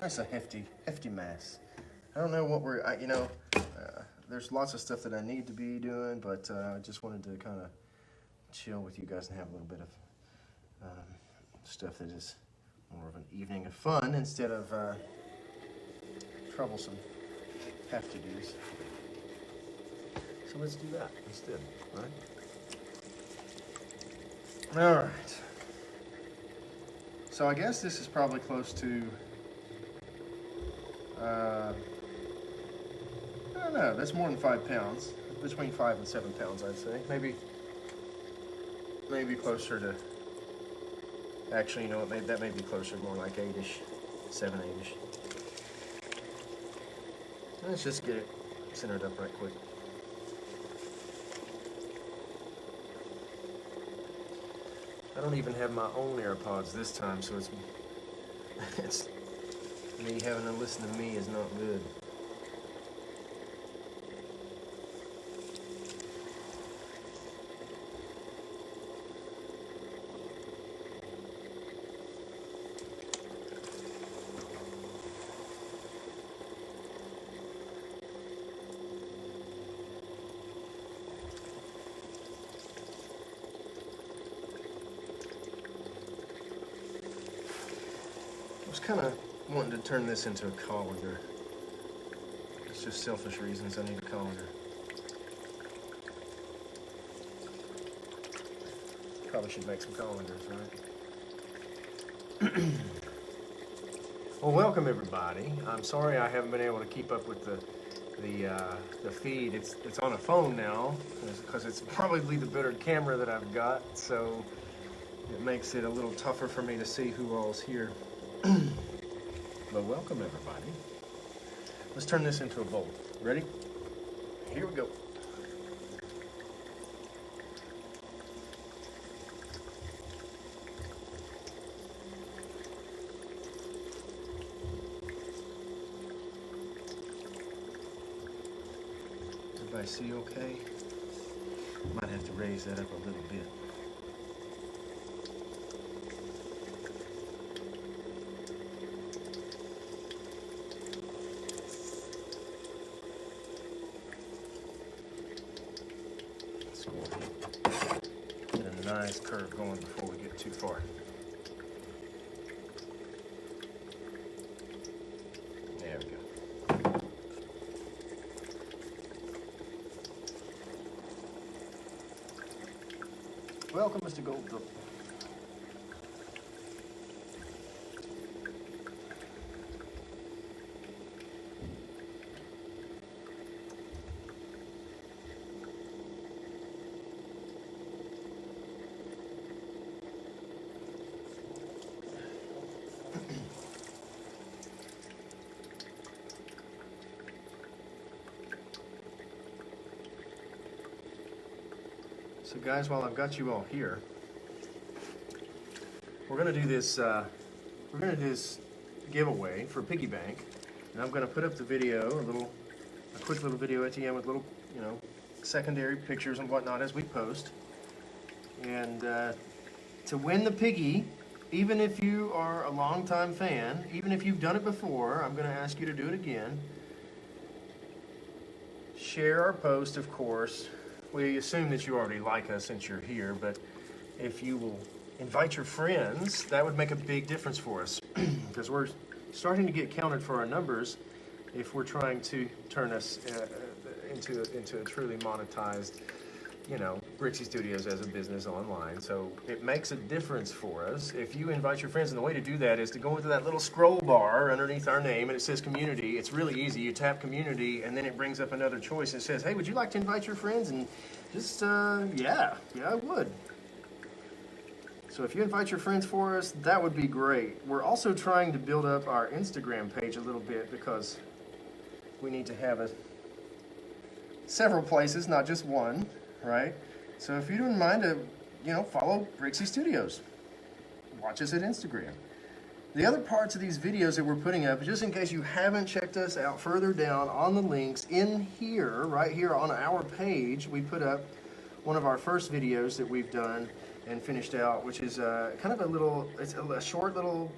That's a hefty mass. I don't know what there's lots of stuff that I need to be doing, but I just wanted to kind of chill with you guys and have a little bit of stuff that is more of an evening of fun instead of troublesome have-to-dos. So let's do that instead, right? All right. So I guess this is probably close to, I don't know, that's more than 5 pounds. Between 5 and 7 pounds, I'd say. Maybe closer to, actually, you know what, that may be closer, more like 8-ish, 7, 8-ish. Let's just get it centered up right quick. I don't even have my own AirPods this time, so it's me having to listen to me is not good. I was kind of wanting to turn this into a colander. It's just selfish reasons I need a colander. Probably should make some colanders, right? Well, welcome everybody. I'm sorry I haven't been able to keep up with the feed. It's on a phone now because it's probably the better camera that I've got, so it makes it a little tougher for me to see who all's here. But welcome everybody. Let's turn this into a bowl. Ready? Here we go. Everybody see okay? Might have to raise that up a little bit. Get a nice curve going before we get too far. There we go. Welcome, Mr. Goldthorpe. So guys, while I've got you all here, we're gonna do this giveaway for Piggy Bank, and I'm gonna put up the video, a quick little video at the end with little, secondary pictures and whatnot as we post. And to win the piggy, even if you are a longtime fan, even if you've done it before, I'm gonna ask you to do it again. Share our post, of course. We assume that you already like us since you're here, but if you will invite your friends, that would make a big difference for us because we're starting to get counted for our numbers if we're trying to turn us into a truly monetized, Brixie Studios as a business online. So it makes a difference for us if you invite your friends, and the way to do that is to go into that little scroll bar underneath our name and it says community. It's really easy. You tap community and then it brings up another choice. It says, hey, would you like to invite your friends? And just, yeah, I would. So if you invite your friends for us, that would be great. We're also trying to build up our Instagram page a little bit because we need to have several places, not just one, right? So if you don't mind to, follow Brixie Studios. Watch us at Instagram. The other parts of these videos that we're putting up, just in case you haven't checked us out further down on the links in here, right here on our page, we put up one of our first videos that we've done and finished out, which is kind of it's a short little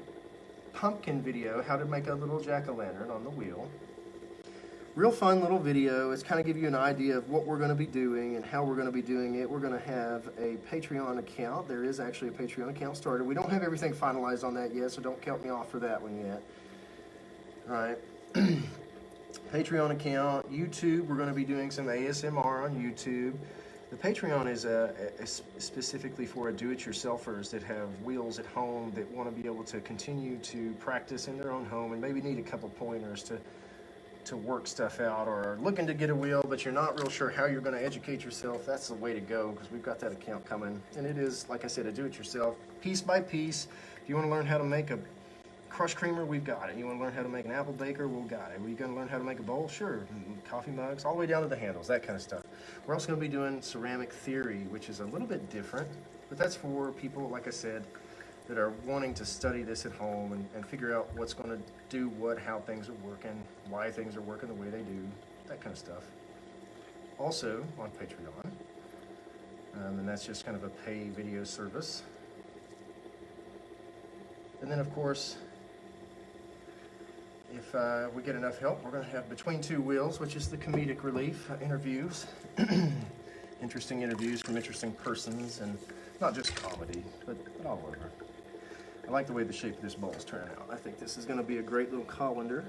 pumpkin video, how to make a little jack-o'-lantern on the wheel. Real fun little video. It's kind of give you an idea of what we're going to be doing and how we're going to be doing it. We're going to have a Patreon account. There is actually a Patreon account started. We don't have everything finalized on that yet, so don't count me off for that one yet. All right. Patreon account, YouTube. We're going to be doing some ASMR on YouTube. The Patreon is specifically for do-it-yourselfers that have wheels at home that want to be able to continue to practice in their own home and maybe need a couple pointers to work stuff out, or are looking to get a wheel but you're not real sure how you're going to educate yourself. That's the way to go, because we've got that account coming, and it is, like I said, a do-it-yourself, piece by piece. If you want to learn how to make a crush creamer, we've got it. You want to learn how to make an apple baker, we've got it. Are you going to learn how to make a bowl? Sure. Coffee mugs, all the way down to the handles, that kind of stuff. We're also going to be doing ceramic theory, which is a little bit different, but that's for people, like I said, that are wanting to study this at home and figure out what's going to do what, how things are working, why things are working the way they do, that kind of stuff. Also on Patreon, and that's just kind of a pay video service. And then, of course, if we get enough help, we're going to have Between Two Wheels, which is the comedic relief interviews. Interesting interviews from interesting persons, and not just comedy, but all over. I like the way the shape of this bowl is turning out. I think this is going to be a great little colander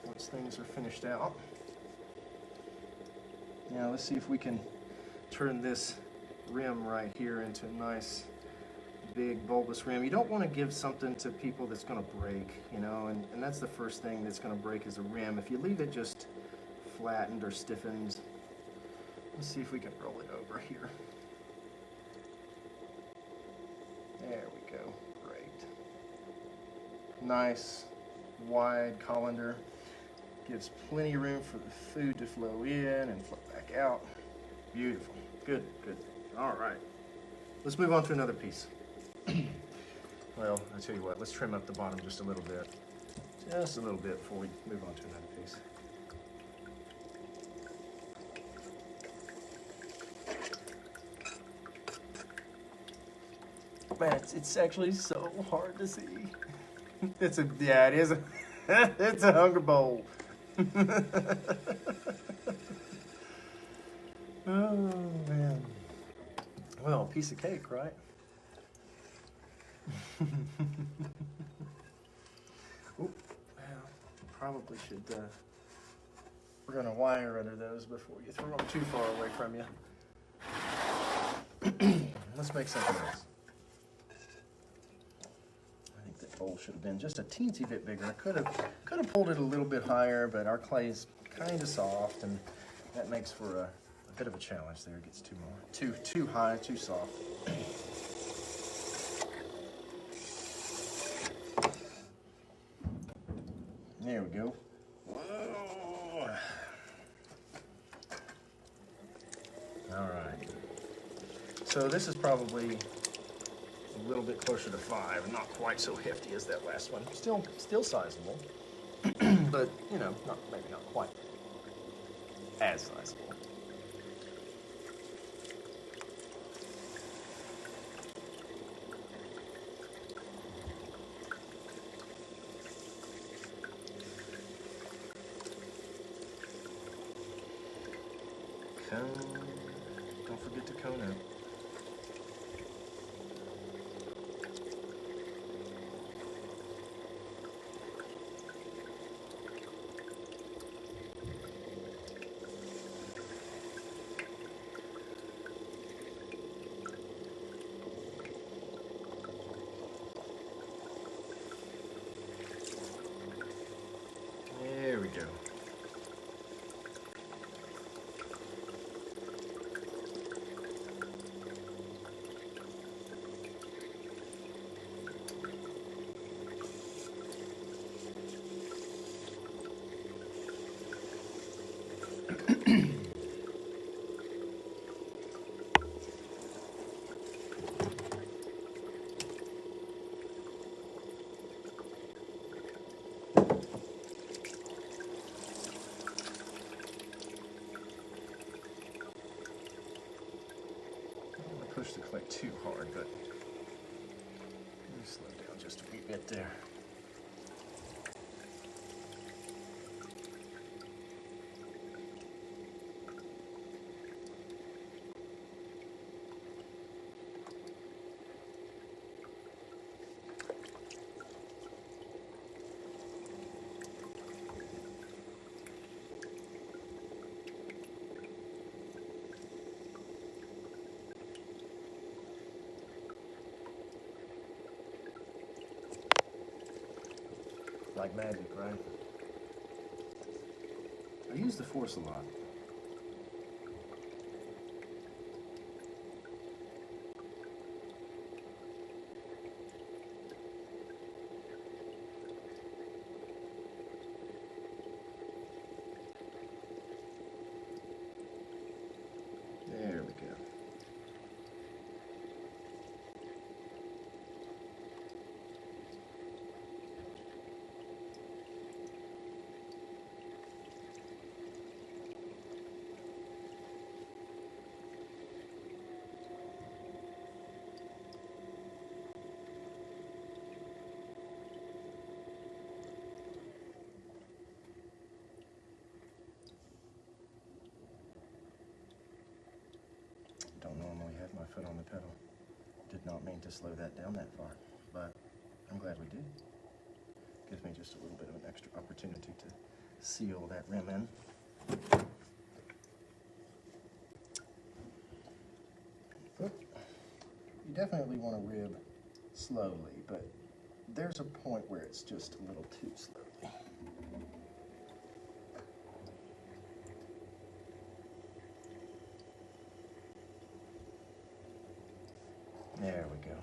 once things are finished out. Now let's see if we can turn this rim right here into a nice big bulbous rim. You don't want to give something to people that's going to break, you know, and that's the first thing that's going to break is a rim. If you leave it just flattened or stiffened, let's see if we can roll it over here. There we go. Great. Nice wide colander. Gives plenty of room for the food to flow in and flow back out. Beautiful. Good, good. All right. Let's move on to another piece. Well, I tell you what, let's trim up the bottom just a little bit. Just a little bit before we move on to another piece. Man, it's actually so hard to see. It is a, it's a hunger bowl. Oh, man. Well, a piece of cake, right? Well, probably should, we're going to wire under those before you throw them too far away from you. Let's make something else. I think that bowl should have been just a teensy bit bigger. I could have pulled it a little bit higher, but our clay is kind of soft, and that makes for a bit of a challenge there. It gets too high, too soft. There we go. Whoa. All right. So this is probably a little bit closer to 5, not quite so hefty as that last one. Still sizable, but you know, maybe not quite as sizable. Don't forget to cone out. There we go. Push the clay too hard, but let me slow down just a wee bit there. like magic, right? I use the Force a lot. There we go. Don't normally have my foot on the pedal. Did not mean to slow that down that far, but I'm glad we did. Gives me just a little bit of an extra opportunity to seal that rim in. You definitely want to rib slowly, but there's a point where it's just a little too slowly. There we go.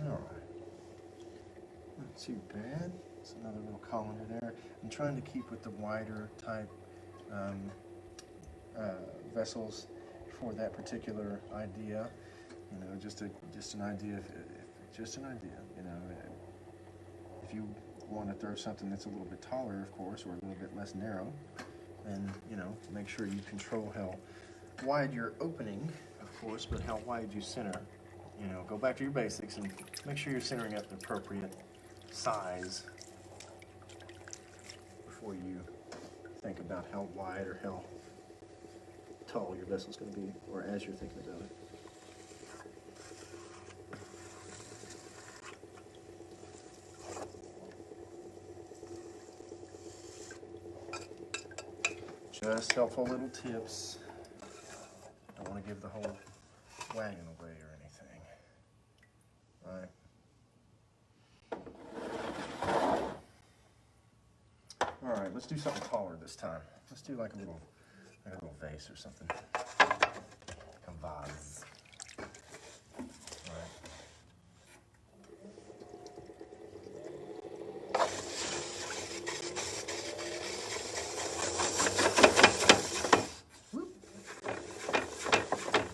All right. Not too bad. It's another little colander there. I'm trying to keep with the wider type vessels for that particular idea. You know, just an idea. Just an idea. You know, if you want to throw something that's a little bit taller, of course, or a little bit less narrow, then you know, make sure you control how wide you're opening, of course, but how wide you center. You know, go back to your basics and make sure you're centering at the appropriate size before you think about how wide or how tall your vessel's going to be, or as you're thinking about it. Just helpful little tips. Don't want to give the whole wagon away or anything. Right. All right, let's do something taller this time. Let's do like a little vase or something. Like a vase. All right. Whoop.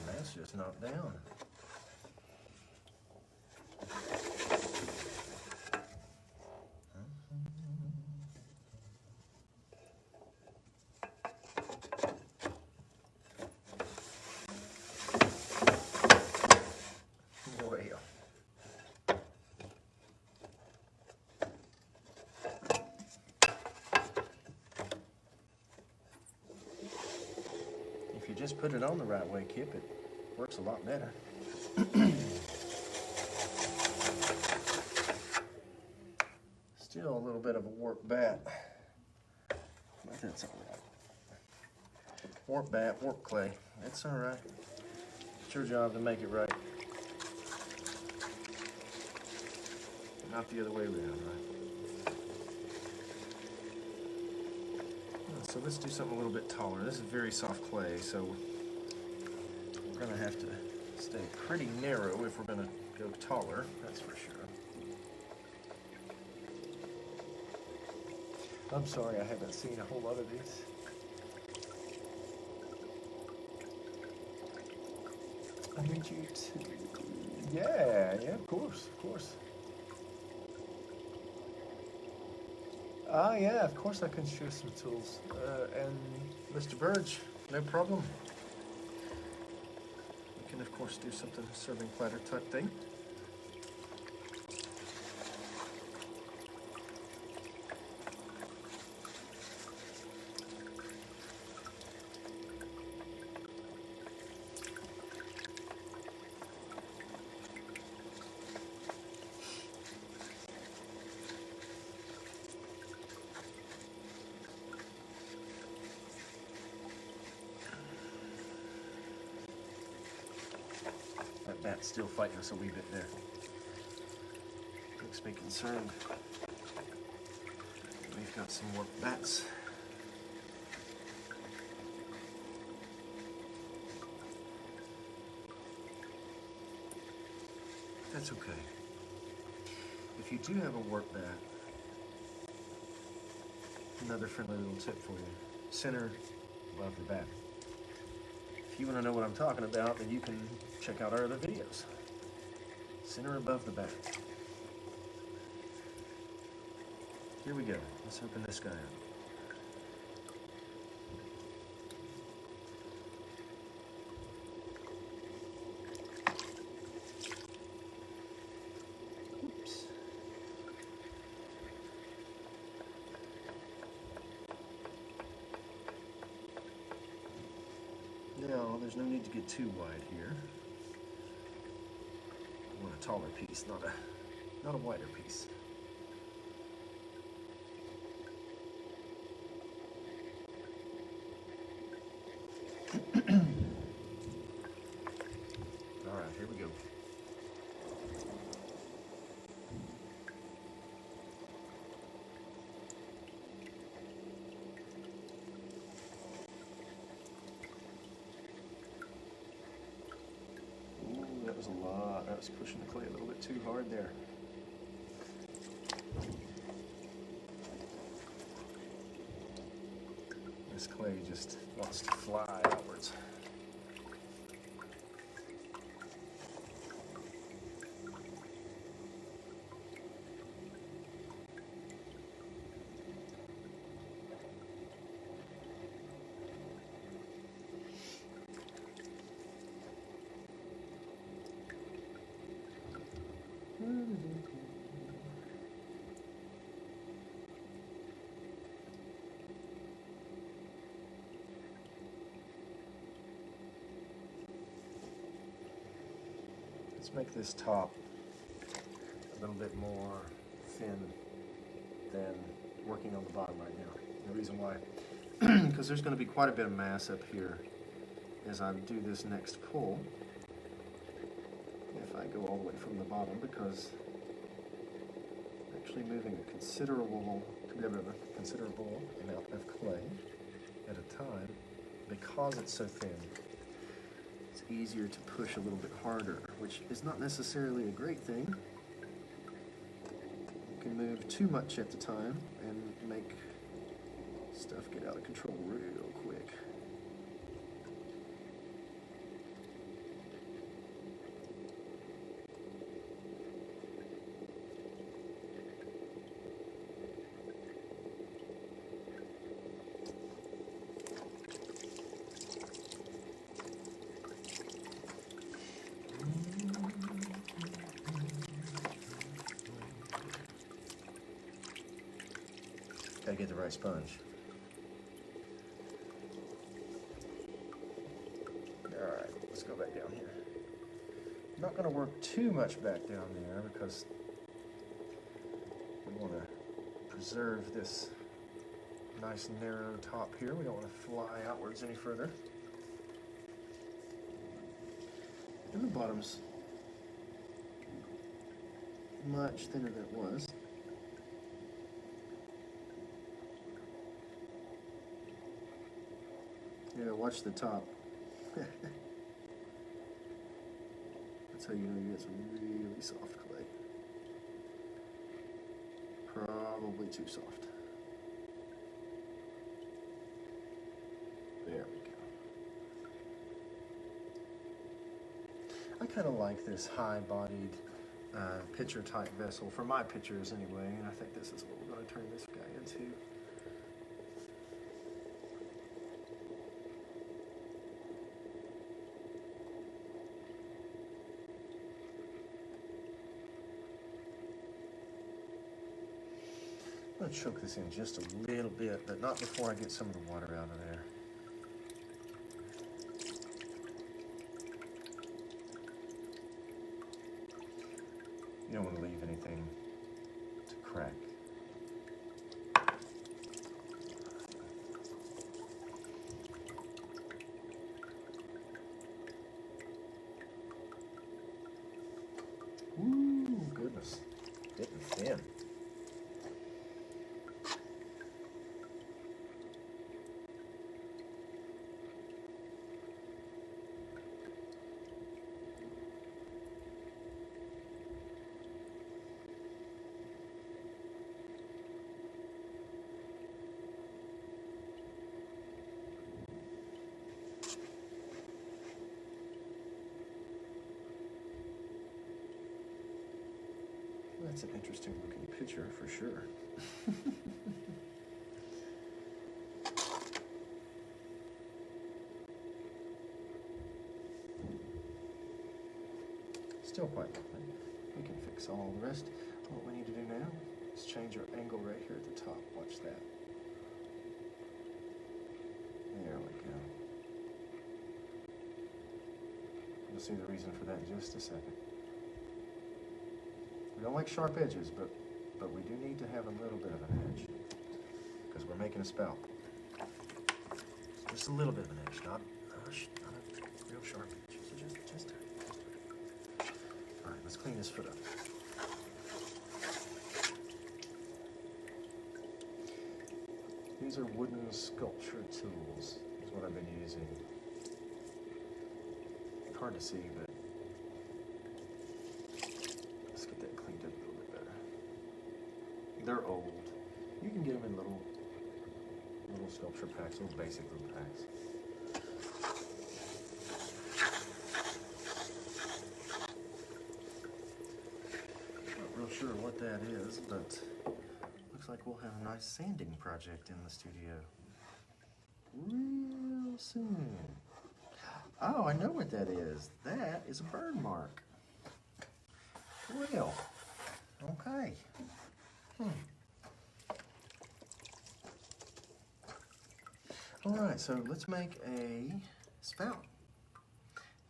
That's just knocked down. If you just put it on the right way, Kip, it works a lot better. Still a little bit of a warped bat, but that's all right. Warped bat, warped clay, that's all right. It's your job to make it right. Not the other way around, right? So let's do something a little bit taller. This is very soft clay, so we're gonna have to stay pretty narrow if we're gonna go taller, that's for sure. I'm sorry I haven't seen a whole lot of these. I need you to, yeah, of course, of course. Yeah, of course I can share some tools. And Mr. Burge, no problem. We can, of course, do something serving platter type thing. That bat's still fighting us a wee bit there. Makes me concerned. We've got some more bats. That's okay. If you do have a work bat, another friendly little tip for you. Center above the bat. If you want to know what I'm talking about, then you can check out our other videos. Center above the bat. Here we go. Let's open this guy up. Oops. Now, there's no need to get too wide here. I want a taller piece, not a wider piece. All right, here we go. Ooh, that was a lot. That was pushing the clay a little bit too hard there. This clay just wants to fly outwards. Let's make this top a little bit more thin than working on the bottom right now. The reason why, because there's going to be quite a bit of mass up here as I do this next pull. If I go all the way from the bottom, because I'm actually moving a considerable amount of clay at a time, because it's so thin. It's easier to push a little bit harder, which is not necessarily a great thing. You can move too much at the time and make stuff get out of control real quick. Gotta get the right sponge. Alright, let's go back down here. I'm not gonna work too much back down there because we want to preserve this nice narrow top here. We don't want to fly outwards any further. And the bottom's much thinner than it was. Yeah, watch the top. That's how you know you get some really soft clay. Probably too soft. There we go. I kind of like this high-bodied pitcher type vessel for my pitchers anyway, and I think this is what we're going to turn this guy into. I'm going to choke this in just a little bit, but not before I get some of the water out of there. You don't want to leave anything to crack. Ooh, goodness. Getting thin. That's an interesting looking picture for sure. Still quite lovely. We can fix all the rest. What we need to do now is change our angle right here at the top. Watch that. There we go. You'll see the reason for that in just a second. We don't like sharp edges, but we do need to have a little bit of an edge because we're making a spout. Just a little bit of an edge, not a real sharp edge. So just all right, let's clean this foot up. These are wooden sculpture tools, is what I've been using. Hard to see, but let's get that cleaned up a little bit better. They're old. You can get them in little sculpture packs, little basic little packs. Not real sure what that is, but looks like we'll have a nice sanding project in the studio real soon. Oh, I know what that is. That is a burn mark. Well, okay. All right, so let's make a spout.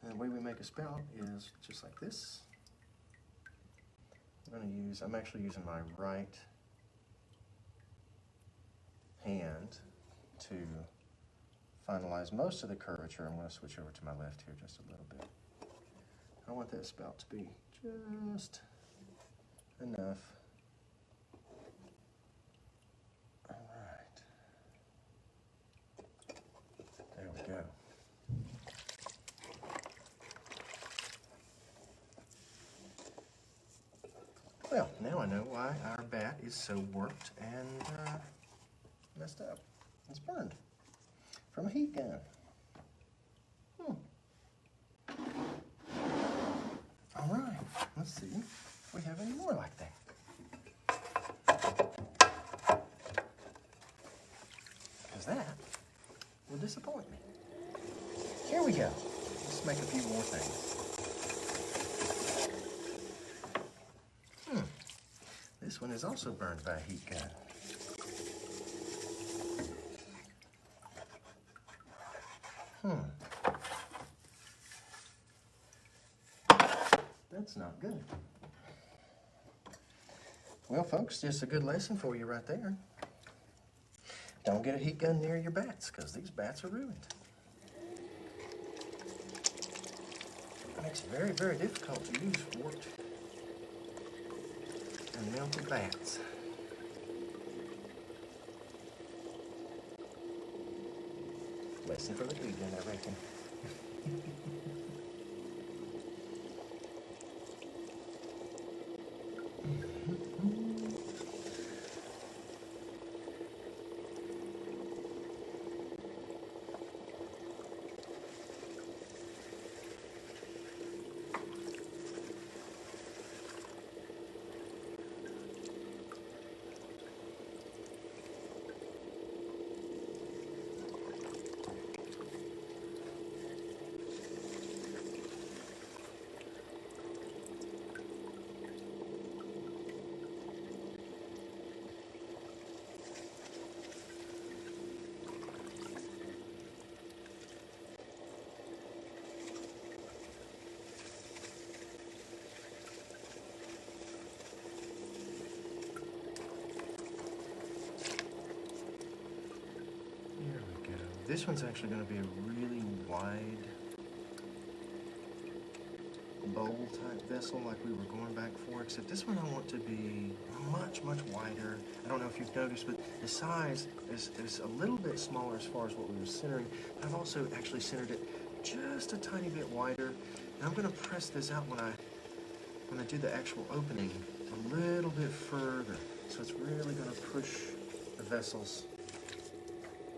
And the way we make a spout is just like this. I'm actually using my right hand to finalize most of the curvature. I'm going to switch over to my left here just a little bit. I want that spout to be just enough. All right. There we go. Well, now I know why our bat is so warped and messed up. It's burned from a heat gun. All right, let's see if we have any more like that. Because that will disappoint me. Here we go. Let's make a few more things. This one is also burned by a heat gun. That's not good. Well, folks, just a good lesson for you right there. Don't get a heat gun near your bats, because these bats are ruined. It makes it very, very difficult to use warped and melted bats. Lesson for the heat gun, I reckon. This one's actually going to be a really wide bowl type vessel like we were going back for, except this one I want to be much, much wider. I don't know if you've noticed, but the size is a little bit smaller as far as what we were centering. But I've also actually centered it just a tiny bit wider. And I'm going to press this out when I do the actual opening a little bit further. So it's really going to push the vessels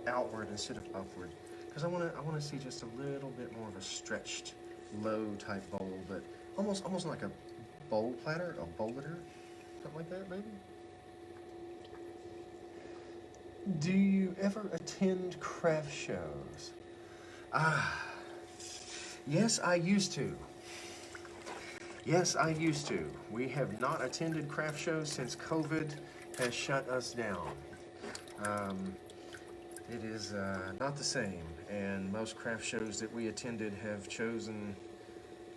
outward instead of upward. Because I want to see just a little bit more of a stretched, low type bowl, but almost like a bowl platter, a bowler, something like that, maybe. Do you ever attend craft shows? Yes, I used to. Yes, I used to. We have not attended craft shows since COVID has shut us down. It is not the same, and most craft shows that we attended have chosen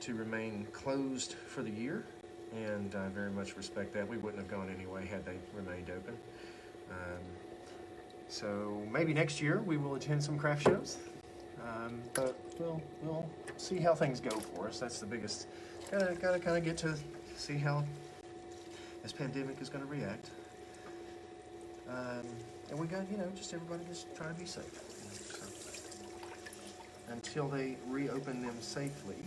to remain closed for the year, and I very much respect that. We wouldn't have gone anyway had they remained open. So maybe next year we will attend some craft shows, but we'll see how things go for us. That's the biggest. Gotta kind of get to see how this pandemic is going to react. And we got, just everybody just try to be safe. So, until they reopen them safely.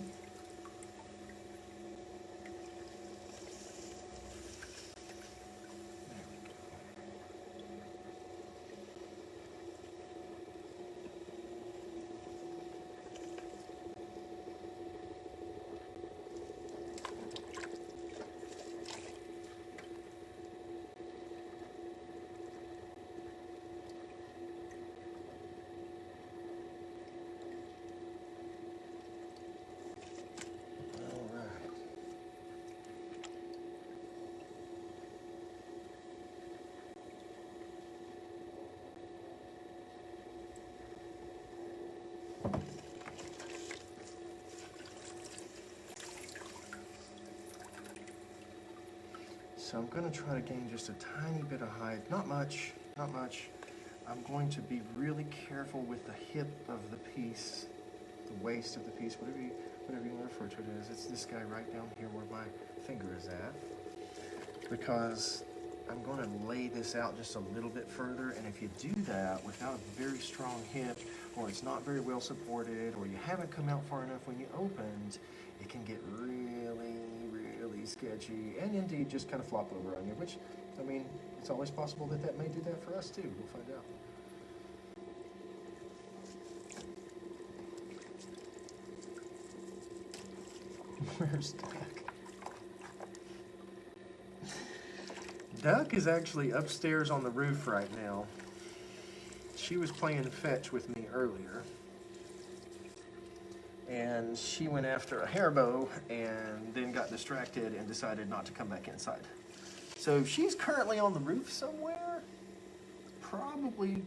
So I'm going to try to gain just a tiny bit of height, not much, not much. I'm going to be really careful with the hip of the piece, the waist of the piece, whatever you want to refer to it as. It's this guy right down here where my finger is at, because I'm going to lay this out just a little bit further, and if you do that without a very strong hip, or it's not very well supported, or you haven't come out far enough when you opened, it can get really sketchy, and indeed just kind of flop over on you, which, I mean, it's always possible that may do that for us too. We'll find out. Where's Duck? Duck is actually upstairs on the roof right now. She was playing fetch with me earlier, and she went after a hairbow and then got distracted and decided not to come back inside. So she's currently on the roof somewhere, probably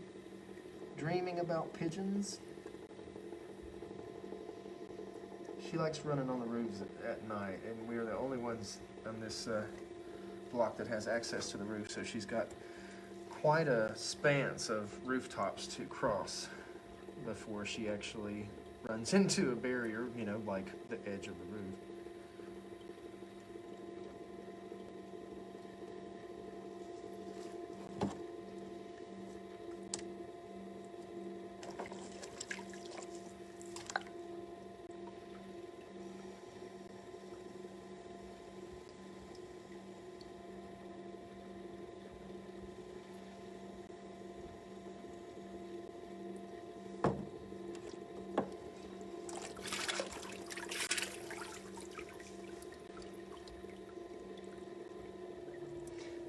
dreaming about pigeons. She likes running on the roofs at night, and we're the only ones on this block that has access to the roof, so she's got quite a span of rooftops to cross before she actually runs into a barrier, like the edge of the roof.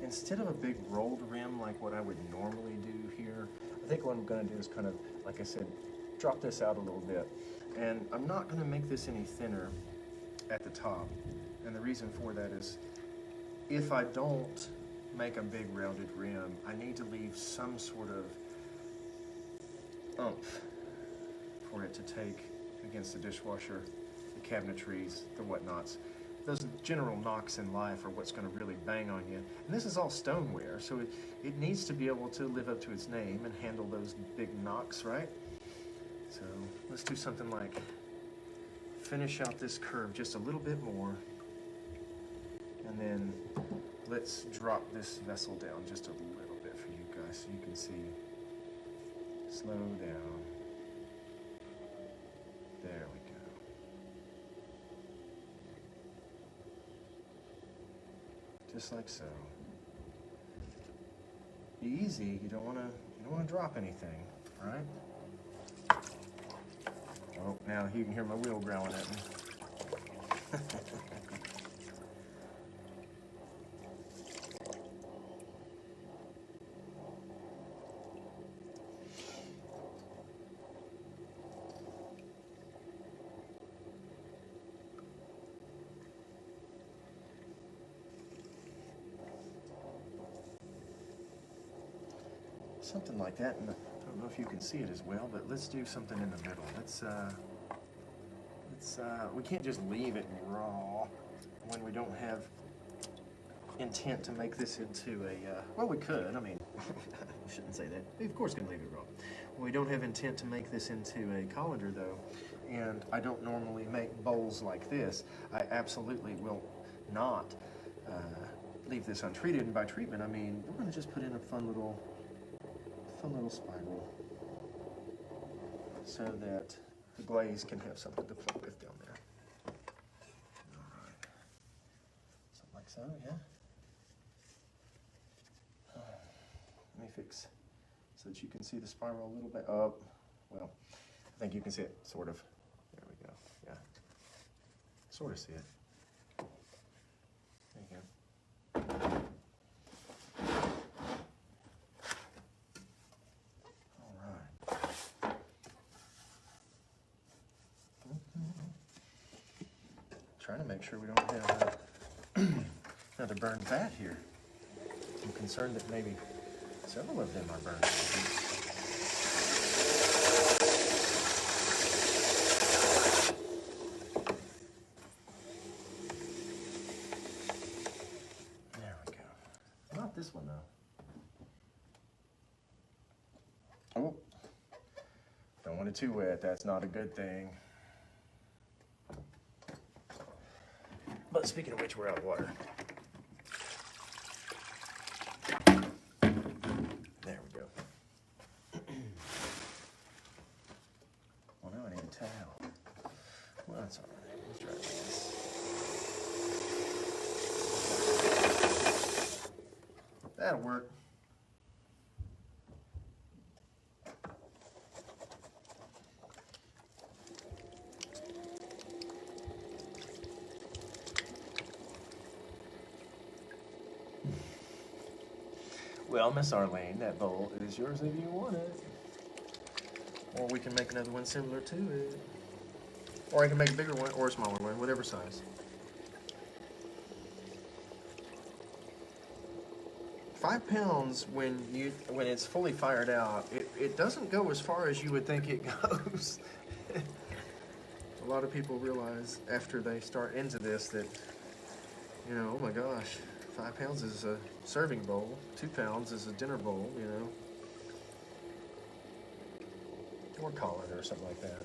Instead of a big rolled rim like what I would normally do here, I think what I'm going to do is kind of, like I said, drop this out a little bit. And I'm not going to make this any thinner at the top. And the reason for that is, if I don't make a big rounded rim, I need to leave some sort of oomph for it to take against the dishwasher, the cabinetries, the whatnots. Those general knocks in life are what's going to really bang on you. And this is all stoneware, so it needs to be able to live up to its name and handle those big knocks, right? So let's do something like finish out this curve just a little bit more, and then let's drop this vessel down just a little bit for you guys so you can see. Slow down. There we go. Just like so. Be easy. You don't want to drop anything, right? Oh, now you can hear my wheel growling at me. Something like that, and I don't know if you can see it as well, but let's do something in the middle. We can't just leave it raw when we don't have intent to make this into a, well, we could, I mean, I shouldn't say that. We of course can leave it raw. We don't have intent to make this into a colander though, and I don't normally make bowls like this. I absolutely will not leave this untreated, and by treatment I mean we're gonna just put in a fun little spiral so that the glaze can have something to play with down there. All right, something like so, yeah. Let me fix so that you can see the spiral a little bit. Oh, well, I think you can see it, sort of. There we go, yeah. Sort of see it. There you go. Trying to make sure we don't have another burned fat here. I'm concerned that maybe several of them are burned. There we go. Not this one though. Oh, don't want it too wet. That's not a good thing. But speaking of which, we're out of water. There we go. Well, now I need a towel. Well, that's all right. Let's try it like this. That'll work. Well, Miss Arlene, that bowl is yours if you want it. Or we can make another one similar to it. Or I can make a bigger one or a smaller one, whatever size. 5 pounds when it's fully fired out, it doesn't go as far as you would think it goes. A lot of people realize after they start into this that, you know, oh my gosh, 5 pounds is a serving bowl, 2 pounds is a dinner bowl, you know, or colander or something like that.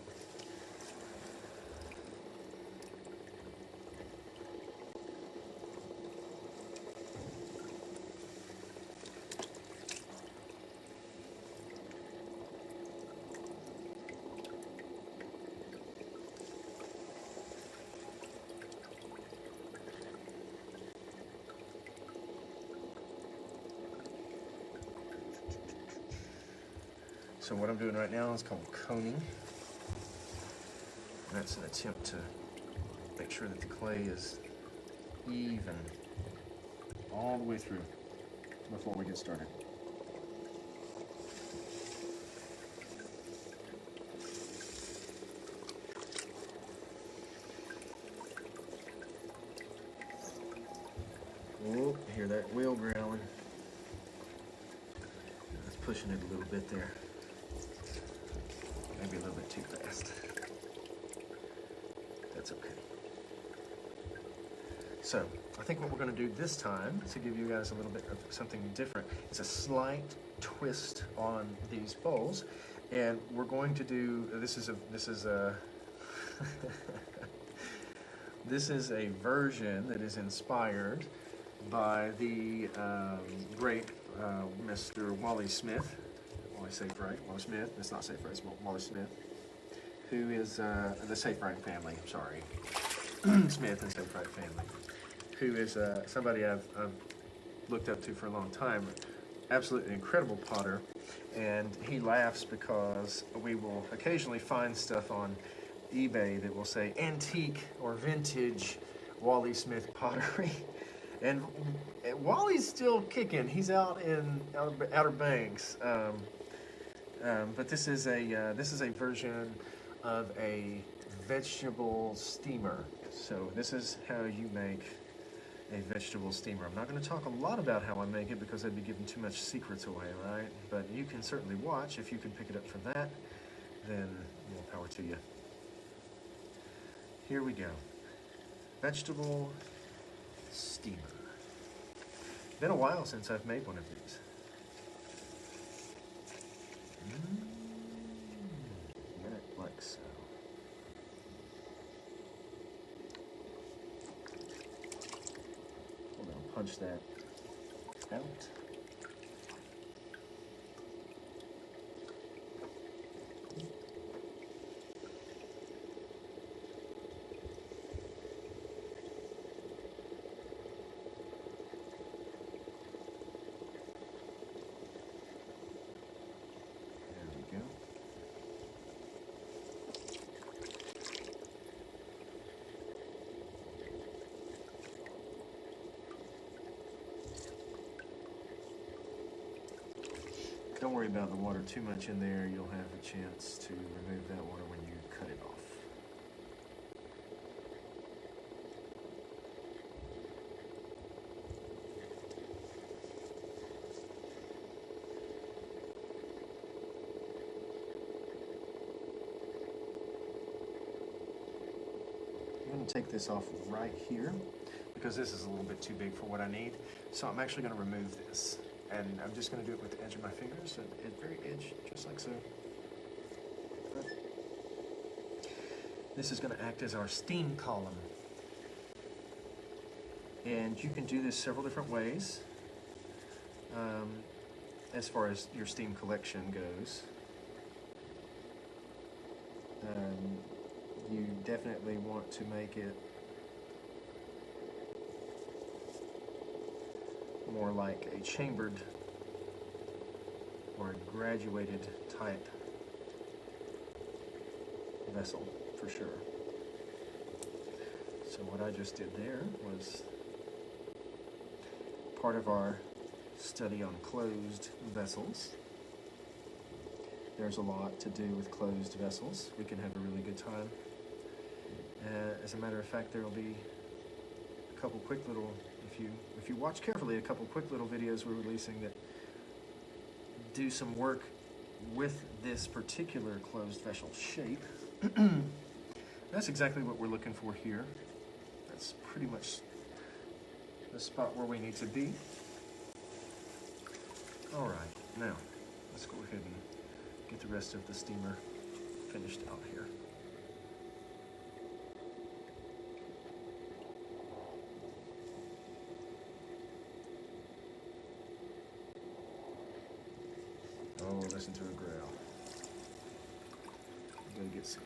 So what I'm doing right now is called coning. And that's an attempt to make sure that the clay is even all the way through before we get started. Oh, I hear that wheel growling. That's pushing it a little bit there. Maybe a little bit too fast. That's okay. So, I think what we're going to do this time, to give you guys a little bit of something different, is a slight twist on these bowls. And we're going to do, this is a this is a version that is inspired by the great Mr. Wally Smith. Wally Safe Right, Wally Smith. It's not Safe Right, it's Wally Smith, who is the Safe Right family. Sorry, Smith and Safe Right family, who is somebody I've looked up to for a long time. Absolutely incredible potter, and he laughs because we will occasionally find stuff on eBay that will say antique or vintage Wally Smith pottery. And Wally's still kicking. He's out in Outer Banks. But this is a version of a vegetable steamer. So this is how you make a vegetable steamer. I'm not going to talk a lot about how I make it because I'd be giving too much secrets away, right? But you can certainly watch. If you can pick it up for that, then more power to you. Here we go. Vegetable steamer. Been a while since I've made one of these. Get it like so. Hold on, punch that out. Don't worry about the water too much in there. You'll have a chance to remove that water when you cut it off. I'm going to take this off right here because this is a little bit too big for what I need. So I'm actually going to remove this. And I'm just going to do it with the edge of my fingers, at the very edge, just like so. This is going to act as our steam column. And you can do this several different ways as far as your steam collection goes. You definitely want to make it more like a chambered or a graduated type vessel, for sure. So what I just did there was part of our study on closed vessels. There's a lot to do with closed vessels. We can have a really good time. As a matter of fact, there will be a couple quick little, if you watch carefully, a couple quick little videos we're releasing that do some work with this particular closed vessel shape. That's exactly what we're looking for here. That's pretty much the spot where we need to be. All right, now let's go ahead and get the rest of the steamer finished out here. Oh, listen to her growl. I'm gonna get some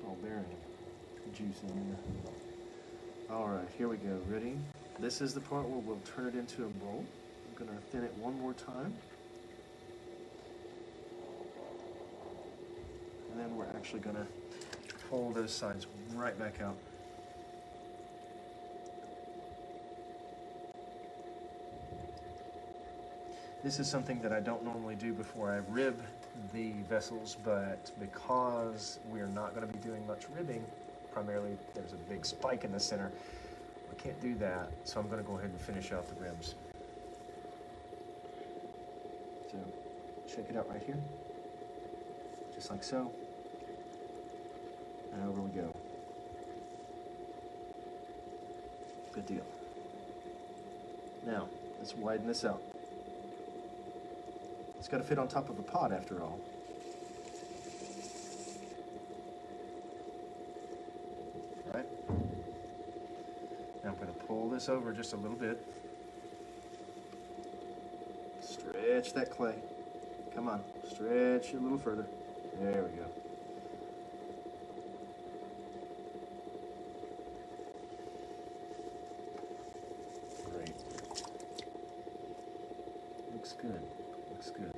ball bearing juice in there. All right, here we go. Ready? This is the part where we'll turn it into a bowl. I'm gonna thin it one more time. And then we're actually gonna pull those sides right back out. This is something that I don't normally do before I rib the vessels, but because we're not going to be doing much ribbing, primarily there's a big spike in the center, I can't do that, so I'm going to go ahead and finish out the ribs. So, shake it out right here, just like so, and over we go. Good deal. Now, Let's widen this out. It's got to fit on top of a pot after all. All right. Now I'm going to pull this over just a little bit. Stretch that clay. Come on, stretch it a little further. There we go. Great. Looks good. Looks good.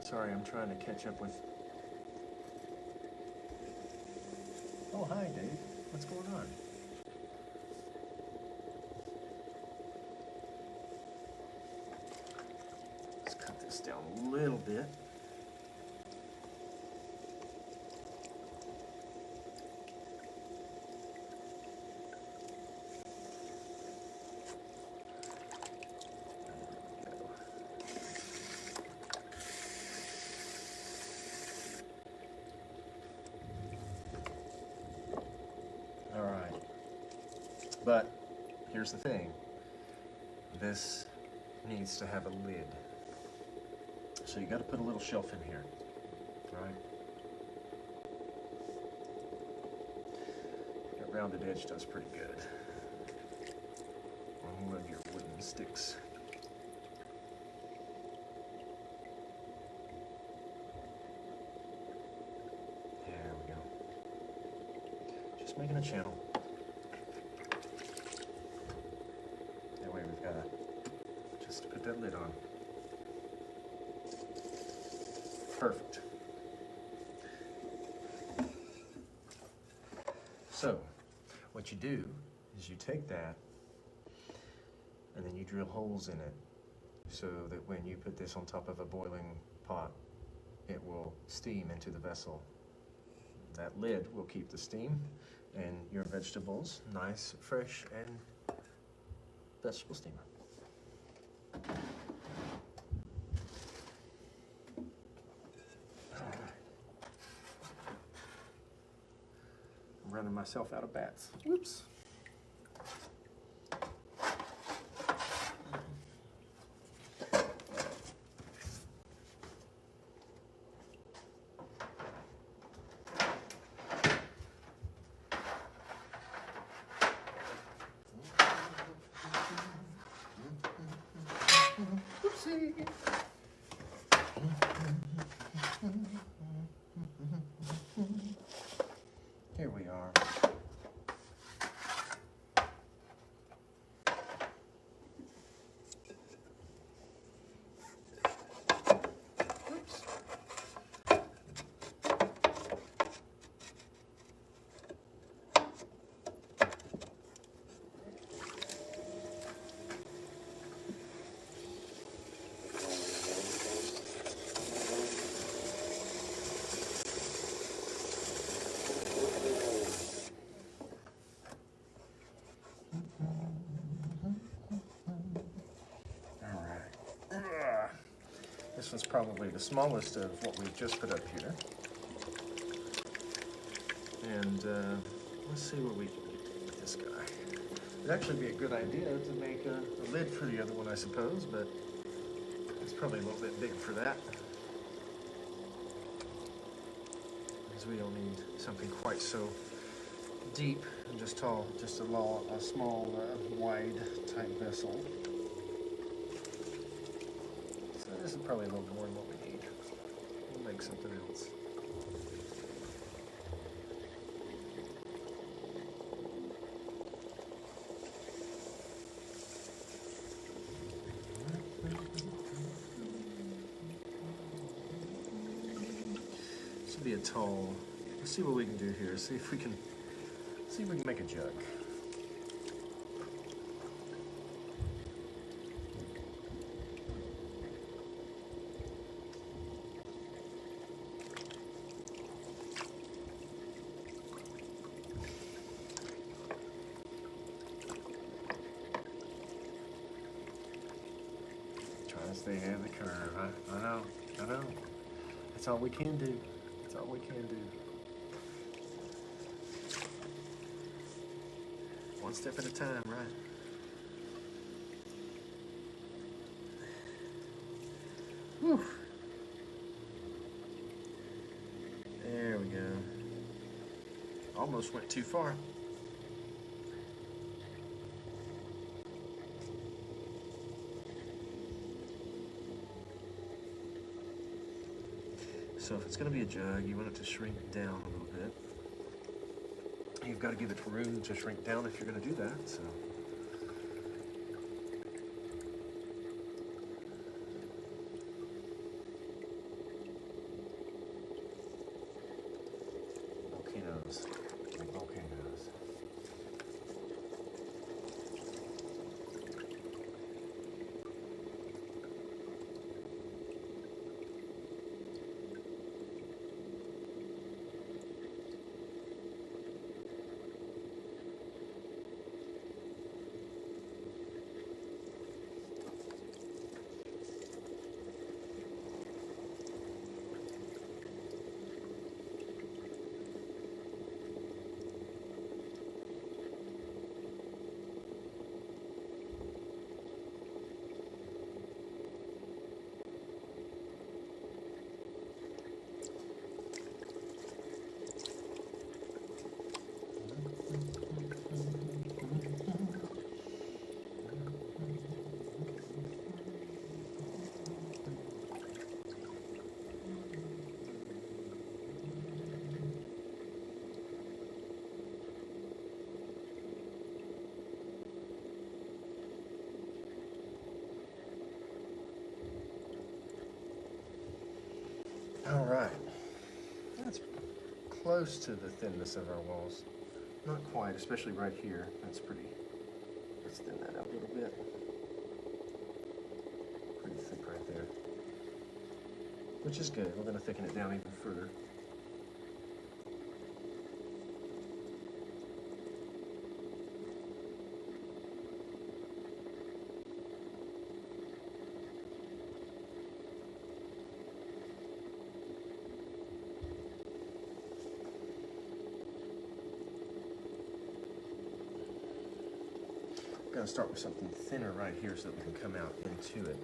Sorry, I'm trying to catch up with... Oh, hi, Dave. What's going on? Let's cut this down a little bit. But here's the thing, this needs to have a lid. So you got to put a little shelf in here, right? That rounded edge does pretty good on one of your wooden sticks. There we go. Just making a channel. We've got to just put that lid on. Perfect. So, what you do is you take that and then you drill holes in it so that when you put this on top of a boiling pot, it will steam into the vessel. That lid will keep the steam and your vegetables nice, fresh, and vegetable steamer. All right. I'm running myself out of bats. Whoops. Oopsie. Here we are. Oops. This one's probably the smallest of what we've just put up here. And let's see what we can do with this guy. It'd actually be a good idea to make a lid for the other one, I suppose, but it's probably a little bit big for that. Because we don't need something quite so deep and just tall, just a small, wide type vessel. This is probably a little more than what we need. We'll make something else. This will be a tall. Let's see what we can do here. See if we can make a jug. Stay ahead of the curve. I know. That's all we can do. That's all we can do. One step at a time, right? Whew. There we go. Almost went too far. So if it's going to be a jug, you want it to shrink down a little bit. You've got to give it room to shrink down if you're going to do that. So. Volcanoes. Volcanoes. All right, that's close to the thinness of our walls. Not quite, especially right here. That's pretty, let's thin that out a little bit. Pretty thick right there, which is good. We're going to thicken it down even further. Going to start with something thinner right here so that we can come out into it.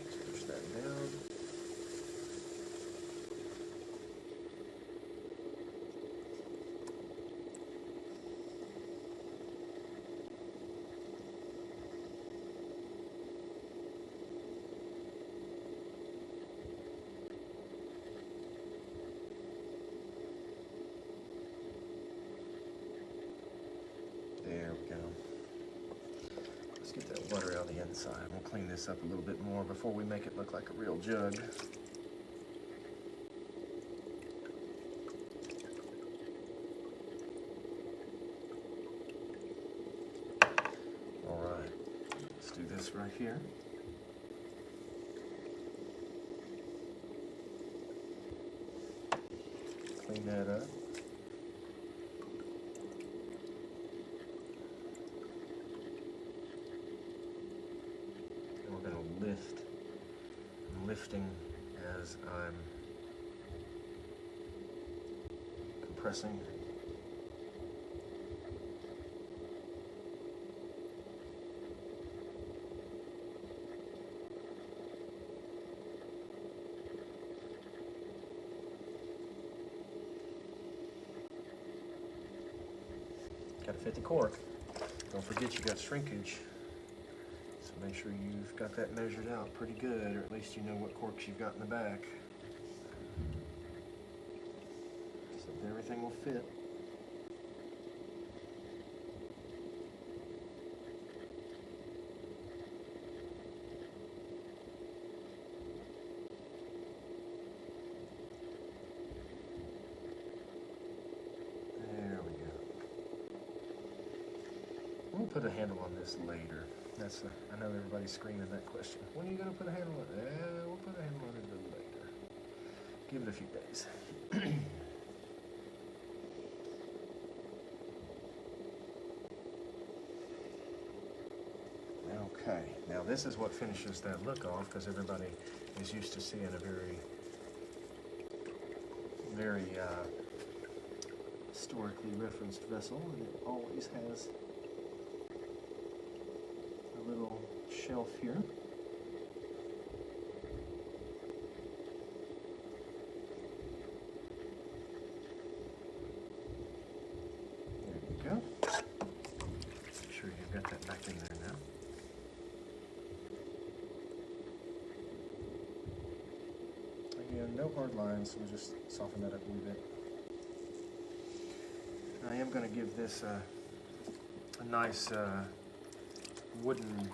Let's push that down. There we go. Let's get that water out of the inside. We'll clean this up a little bit more before we make it look like a real jug. All right, let's do this right here. Clean that up. Lift. I'm lifting as I'm compressing. Got to fit the cork. Don't forget you got shrinkage. Make sure you've got that measured out pretty good, or at least you know what corks you've got in the back. So that everything will fit. There we go. We'll put a handle on this later. I know everybody's screaming that question. When are you going to put a handle on it? We'll put a handle on it a little later. Give it a few days. Okay, now this is what finishes that look off, because everybody is used to seeing a very historically referenced vessel, and it always has a little shelf here. There you go. Make sure you've got that back in there now. Again, no hard lines, so we'll just soften that up a little bit. I am going to give this a nice wooden,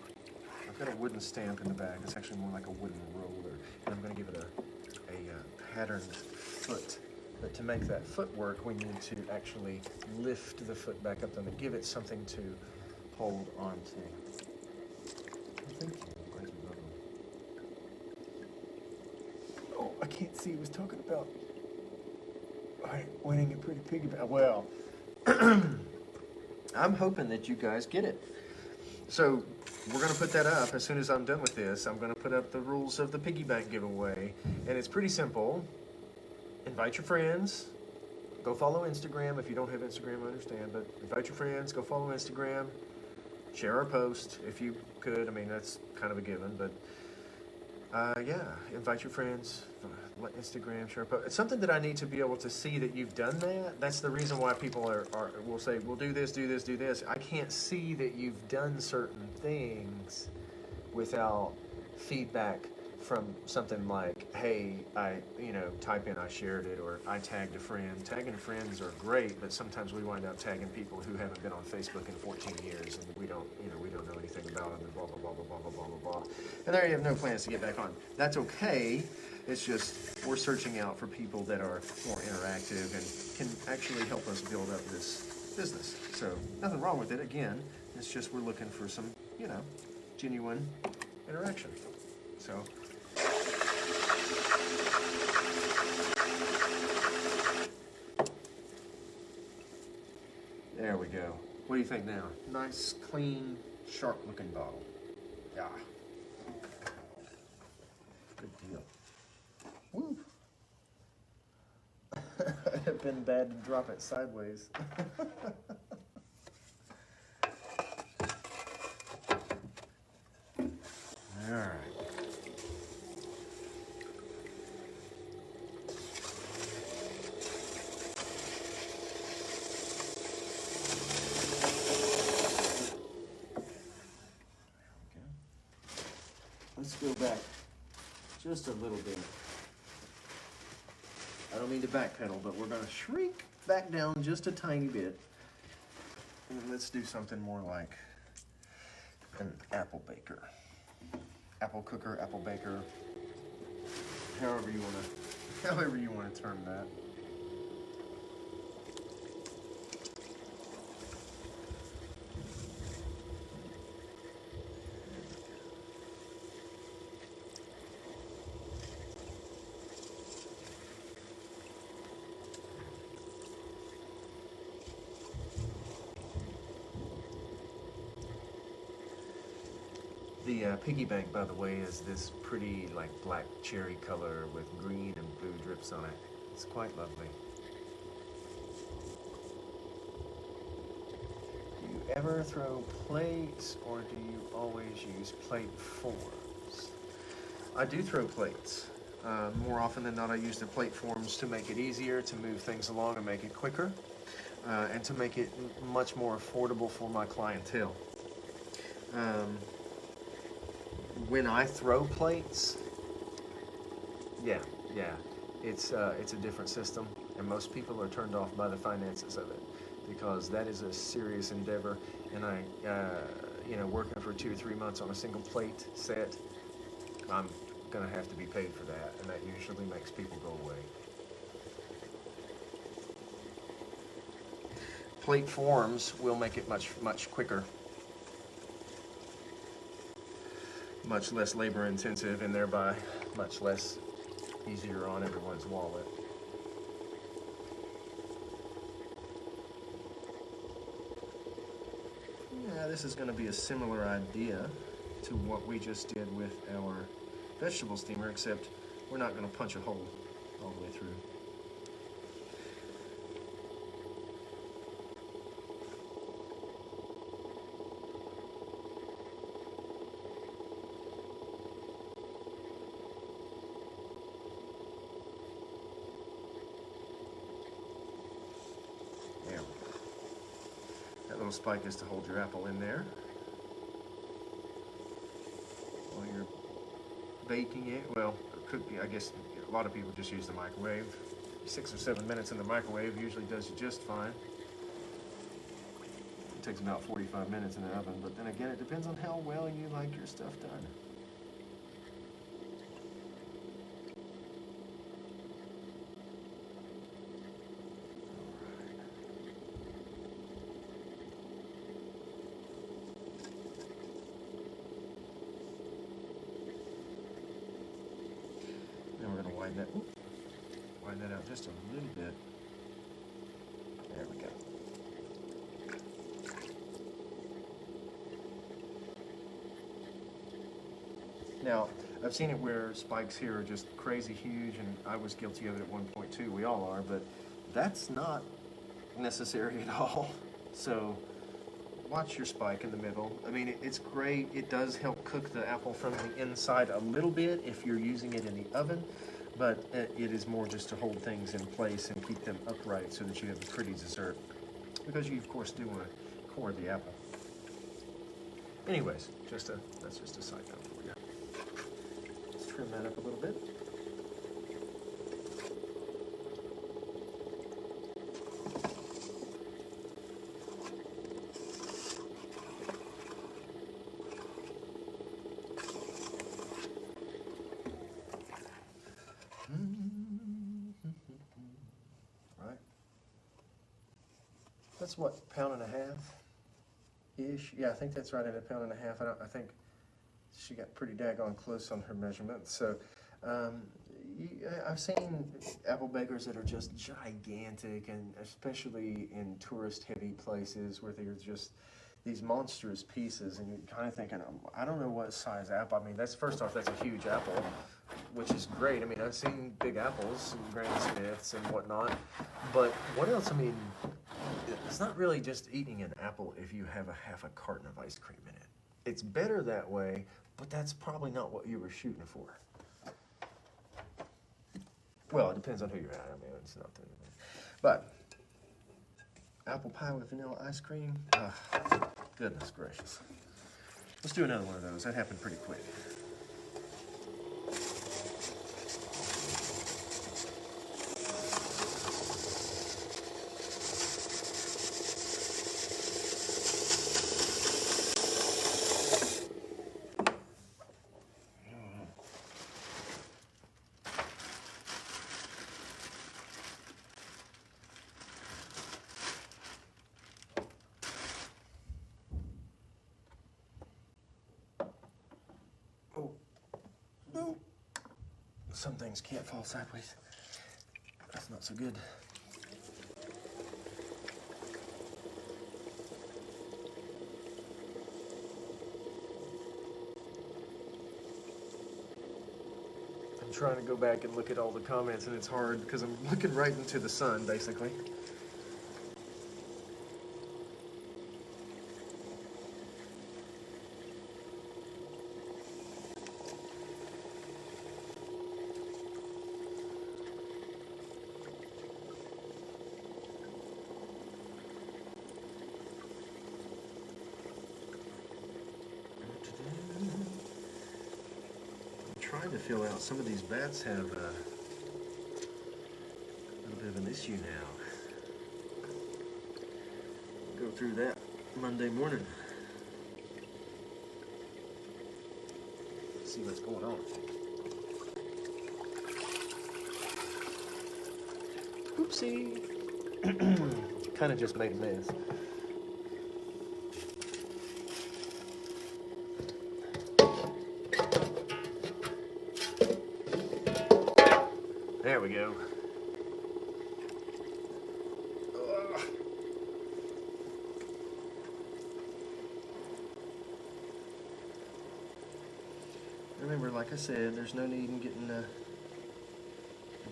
I've got a wooden stamp in the back. It's actually more like a wooden roller. And I'm going to give it a patterned foot. But to make that foot work, we need to actually lift the foot back up and give it something to hold onto. Thank you. Oh, I can't see. It was talking about winning a pretty piggy bank. Well, I'm hoping that you guys get it. So we're going to put that up as soon as I'm done with this. I'm going to put up the rules of the piggy bank giveaway. And it's pretty simple. Invite your friends. Go follow Instagram. If you don't have Instagram, I understand. But invite your friends. Go follow Instagram. Share our post if you could. I mean, that's kind of a given. But yeah, invite your friends. Let Instagram share a post. It's something that I need to be able to see that you've done that. That's the reason why people will say, we'll do this, do this, do this. I can't see that you've done certain things without feedback from something like, hey, type in I shared it, or I tagged a friend. Tagging friends are great, but sometimes we wind up tagging people who haven't been on Facebook in 14 years, and we don't know anything about them, and blah, blah, blah, blah, blah, blah, blah, blah. And there you have no plans to get back on. That's okay. It's just we're searching out for people that are more interactive and can actually help us build up this business. So nothing wrong with it. Again, it's just we're looking for some, genuine interaction. So. There we go. What do you think now? Nice, clean, sharp-looking bottle. Yeah. Good deal. Woo. It'd have been bad to drop it sideways. All right. Let's go back just a little bit. I don't mean to backpedal, but we're going to shrink back down just a tiny bit. And let's do something more like an apple baker. Apple cooker, apple baker, however you want to term that. The piggy bank, by the way, is this pretty like black cherry color with green and blue drips on it. It's quite lovely. Do you ever throw plates, or do you always use plate forms? I do throw plates. More often than not, I use the plate forms to make it easier, to move things along and make it quicker, and to make it much more affordable for my clientele. When I throw plates, yeah, it's a different system, and most people are turned off by the finances of it, because that is a serious endeavor, and I, working for 2 or 3 months on a single plate set, I'm gonna have to be paid for that, and that usually makes people go away. Plate forms will make it much, much quicker. Much less labor intensive, and thereby much less easier on everyone's wallet. Yeah, this is going to be a similar idea to what we just did with our vegetable steamer, except we're not going to punch a hole all the way through. little spike is to hold your apple in there while you're baking it. Well, cooking, I guess a lot of people just use the microwave. 6 or 7 minutes in the microwave usually does you just fine. It takes about 45 minutes in the oven, but then again, it depends on how well you like your stuff done. Then we're going to widen that out just a little bit. There we go. Now, I've seen it where spikes here are just crazy huge, and I was guilty of it at one point too. We all are, but that's not necessary at all. So watch your spike in the middle. I mean, it's great. It does help cook the apple from the inside a little bit if you're using it in the oven, but it is more just to hold things in place and keep them upright so that you have a pretty dessert. Because you, of course, do want to core the apple. Anyways, that's just a side note for you. Let's trim that up a little bit. Right. That's what, £1.5-ish? Yeah, I think that's right at £1.5. I think she got pretty daggone close on her measurements. So I've seen apple bakers that are just gigantic, and especially in tourist-heavy places where they're just these monstrous pieces, and you're kind of thinking, I don't know what size apple. I mean, first off, that's a huge apple, which is great. I mean, I've seen big apples, and Granny Smiths and whatnot, but what else? I mean, it's not really just eating an apple if you have a half a carton of ice cream in it. It's better that way, but that's probably not what you were shooting for. Well, it depends on who you're at. I mean, it's not that. But apple pie with vanilla ice cream, goodness gracious. Let's do another one of those. That happened pretty quick. Some things can't fall sideways. That's not so good. I'm trying to go back and look at all the comments, and it's hard because I'm looking right into the sun, basically. Trying to fill out. Some of these bats have a little bit of an issue now. Go through that Monday morning. See what's going on. Oopsie. Kind of just made a mess. There we go. Remember, like I said, there's no need in getting a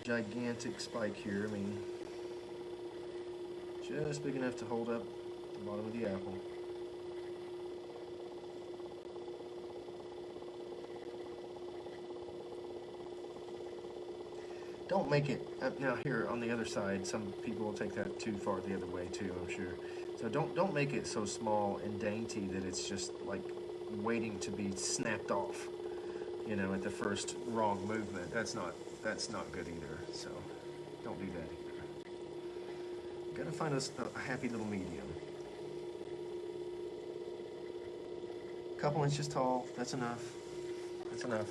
gigantic spike here. I mean, just big enough to hold up the bottom of the apple. Don't make it, now here on the other side, some people will take that too far the other way too, I'm sure. So don't make it so small and dainty that it's just like waiting to be snapped off, you know, at the first wrong movement. That's not good either. So don't do that either. Gotta find us a happy little medium. Couple inches tall, that's enough. That's enough.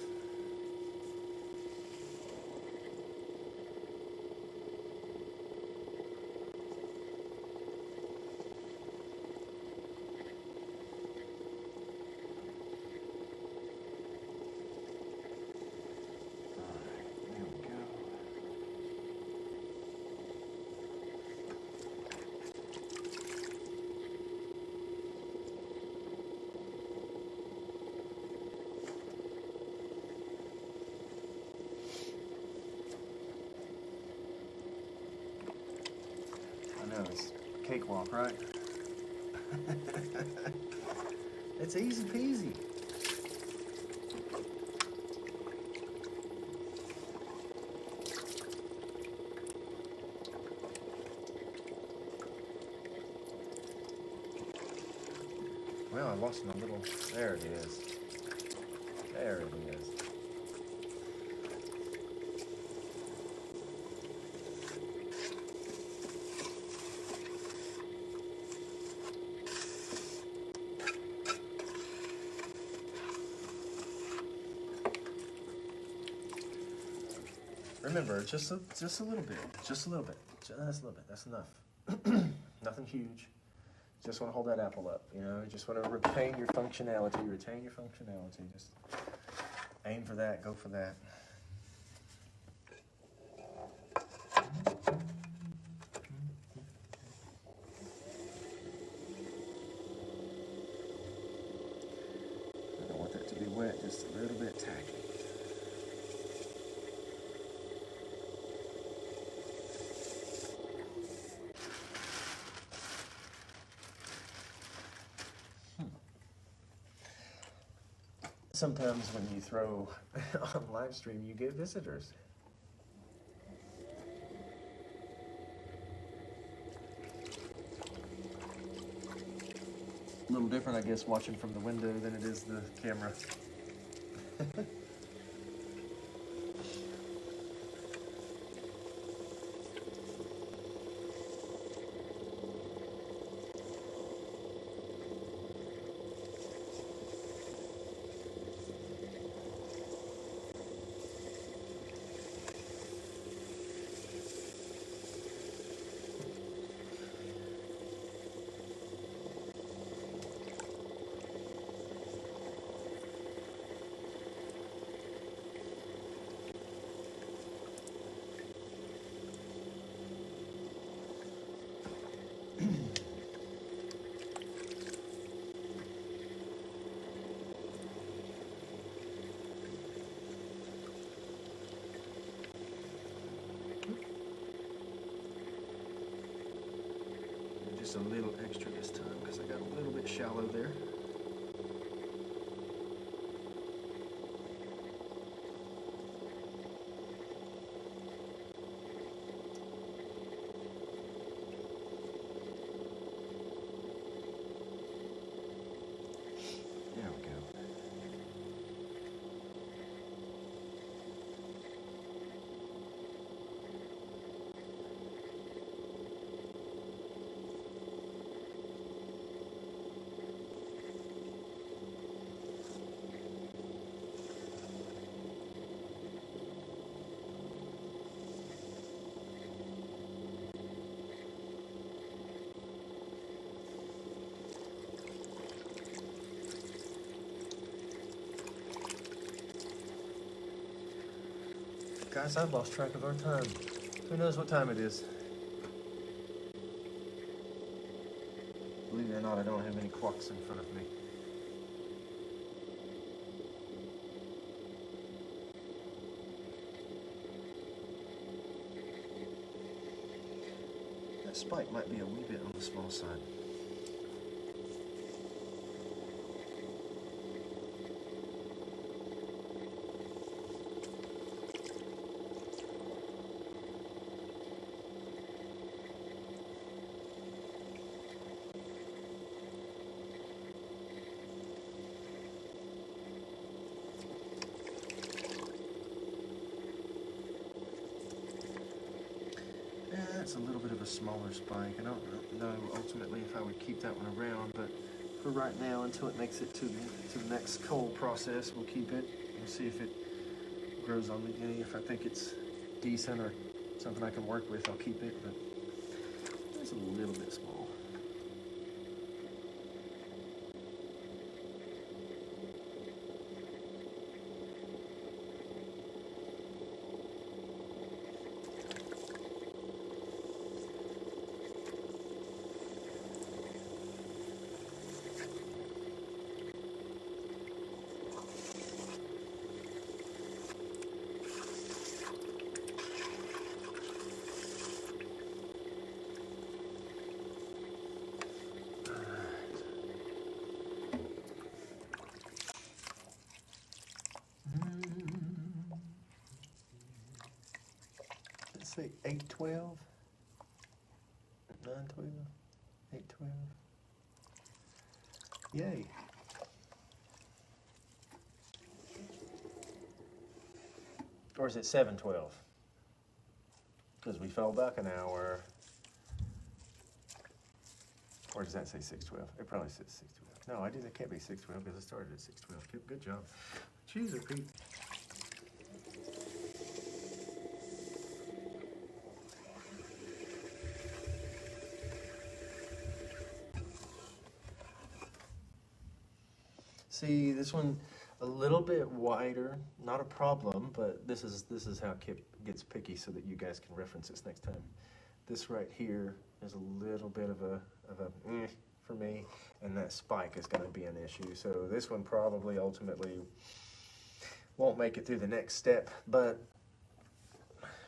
I know, it's cakewalk, right? It's easy peasy. Well, I lost my little, there it is. There it is. Remember, just a little bit, just a little bit, just a little bit. That's enough. Nothing huge. Just want to hold that apple up. You know, you just want to retain your functionality. Retain your functionality. Just aim for that. Go for that. I don't want that to be wet. Just a little bit tacky. Sometimes when you throw on live stream, you get visitors. A little different, I guess, watching from the window than it is the camera. Just a little extra this time because I got a little bit shallow there. There we go. Guys, I've lost track of our time. Who knows what time it is? Believe it or not, I don't have any clocks in front of me. That spike might be a wee bit on the small side. That's a little bit of a smaller spike. I don't know ultimately if I would keep that one around, but for right now, until it makes it to the next cull process, we'll keep it. We'll see if it grows on me any. If I think it's decent or something I can work with, I'll keep it, but it's a little bit small. Say 812, 912, 812. Yay. Or is it 712? Because we fell back an hour. Or does that say 612? It probably says 612. No, it can't be 612 because it started at 612. Good job. Cheeser, Pete. See, this one a little bit wider, not a problem, but this is how Kip gets picky so that you guys can reference this next time. This right here is a little bit of a for me, and that spike is going to be an issue. So this one probably ultimately won't make it through the next step, but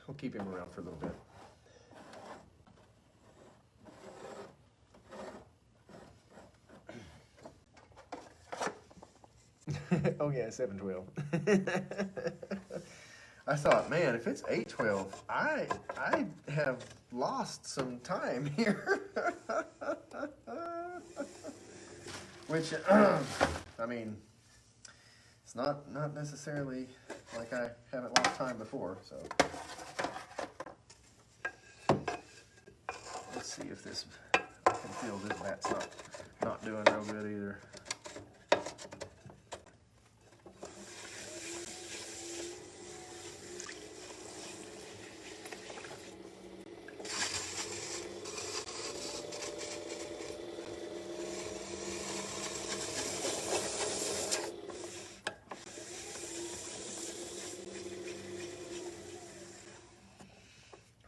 we'll keep him around for a little bit. Oh yeah, 712. I thought, man, if it's 812, I have lost some time here. Which, I mean, it's not necessarily like I haven't lost time before. So let's see if this. I can feel this bat's not doing real good either.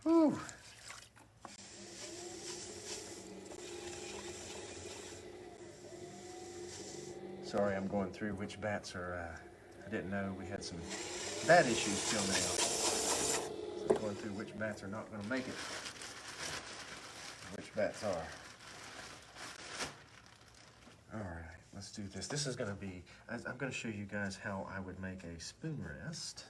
Whew. Sorry, I'm going through which bats are, I didn't know we had some bat issues till now. So I'm going through which bats are not going to make it, which bats are. All right, let's do this. This is going to be, I'm going to show you guys how I would make a spoon rest.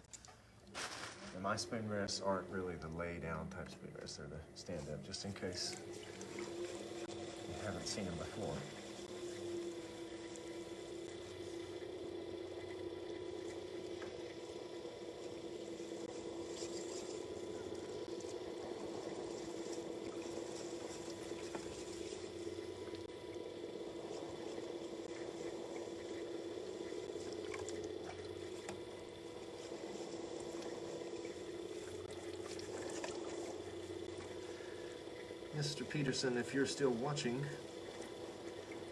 And my spoon rests aren't really the lay down type spoon rests, they're the stand up, just in case you haven't seen them before. Mr. Peterson, if you're still watching,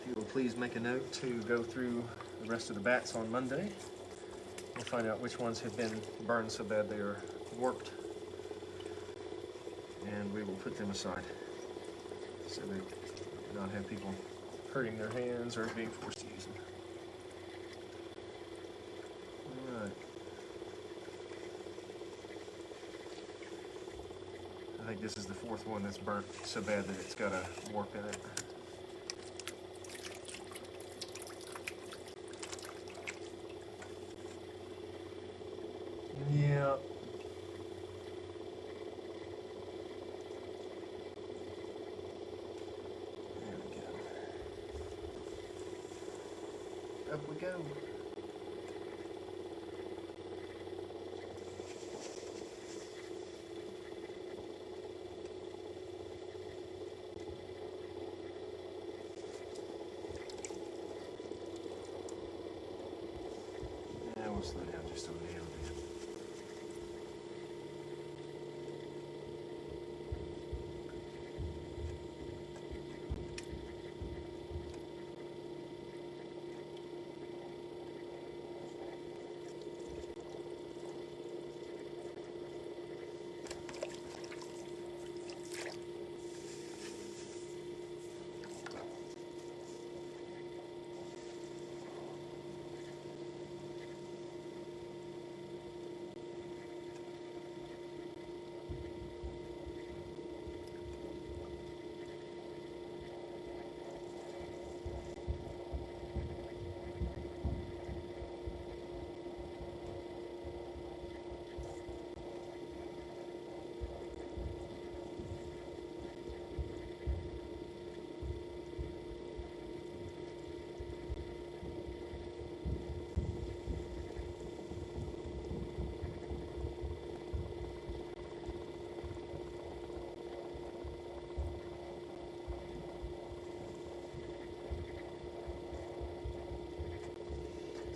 if you will please make a note to go through the rest of the bats on Monday. We'll find out which ones have been burned so bad they are warped, and we will put them aside so they do not have people hurting their hands or being forced to use them. All right. I think this is the fourth one that's burnt so bad that it's got a warp in it. Yeah. There we go. Up we go.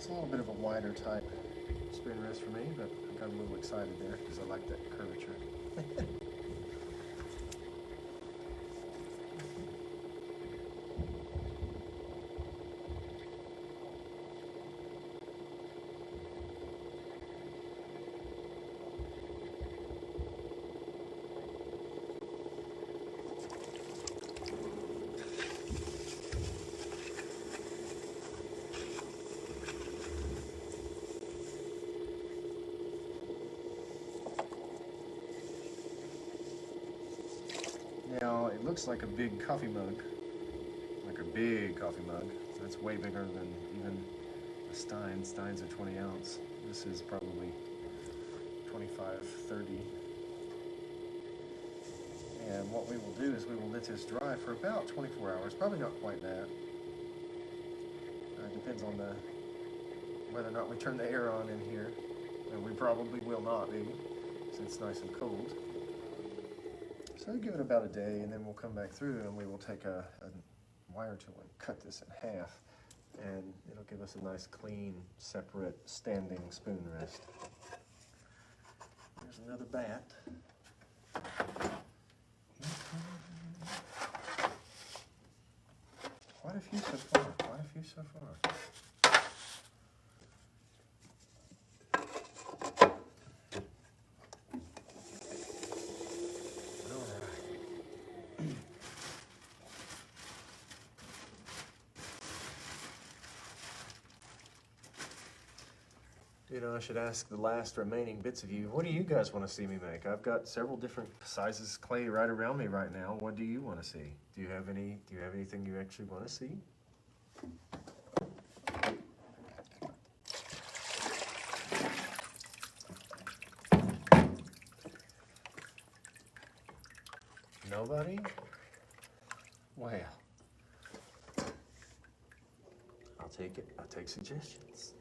It's a little bit of a wider type spoon rest for me, but I got a little excited there because I like that curvature. Now, it looks like a big coffee mug, like a big coffee mug. That's way bigger than even a Stein. Stein's a 20 ounce. This is probably 25, 30. And what we will do is we will let this dry for about 24 hours, probably not quite that. Depends on whether or not we turn the air on in here. And we probably will not be, since it's nice and cold. So give it about a day, and then we'll come back through and we will take a wire tool and cut this in half, and it'll give us a nice, clean, separate, standing spoon rest. There's another bat. Quite a few so far, quite a few so far. You know, I should ask the last remaining bits of you, what do you guys want to see me make? I've got several different sizes of clay right around me right now. What do you want to see? Do you have anything you actually want to see? Nobody? Well, I'll take it. I'll take suggestions.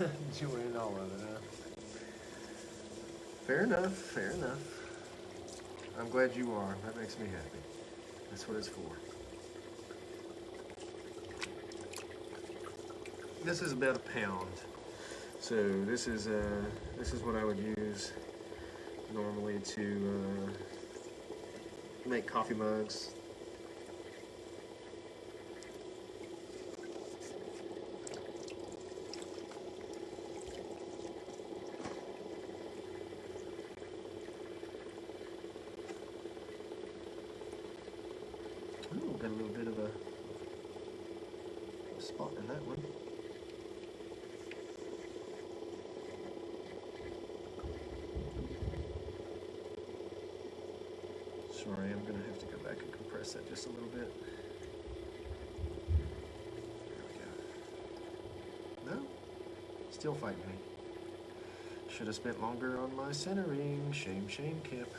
Enjoying all of it, huh? Fair enough, fair enough. I'm glad you are. That makes me happy. That's what it's for. This is about a pound. So this is what I would use normally to make coffee mugs. Got a little bit of a spot in that one. Sorry, I'm gonna have to go back and compress that just a little bit. There we go. No, still fighting me. Should have spent longer on my centering. Shame, shame, Kip.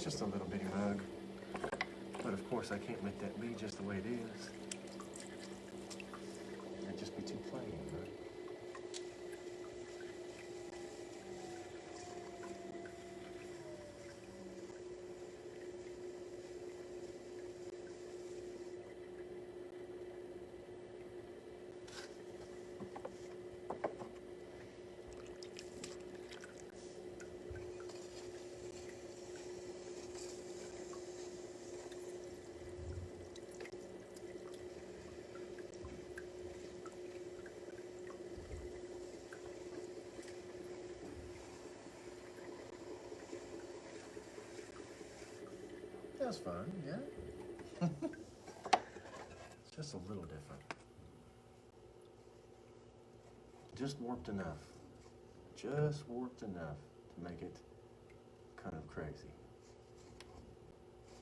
It's just a little bitty mug. But of course I can't let that be just the way it is. That'd just be too plain, right? That was fun, yeah? It's just a little different. Just warped enough. Just warped enough to make it kind of crazy.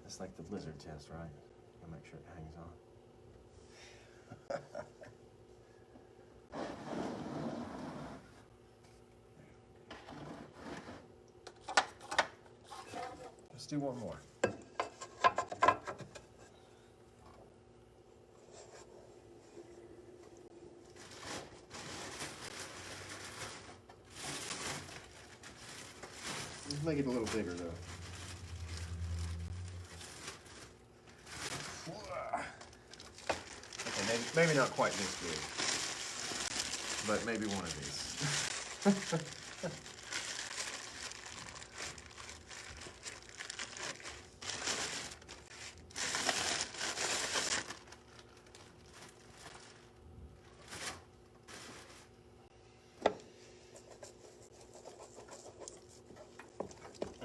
It's like the blizzard test, right? I'll make sure it hangs on. Let's do one more. Let's make it a little bigger though. Okay, maybe not quite this big, but maybe one of these.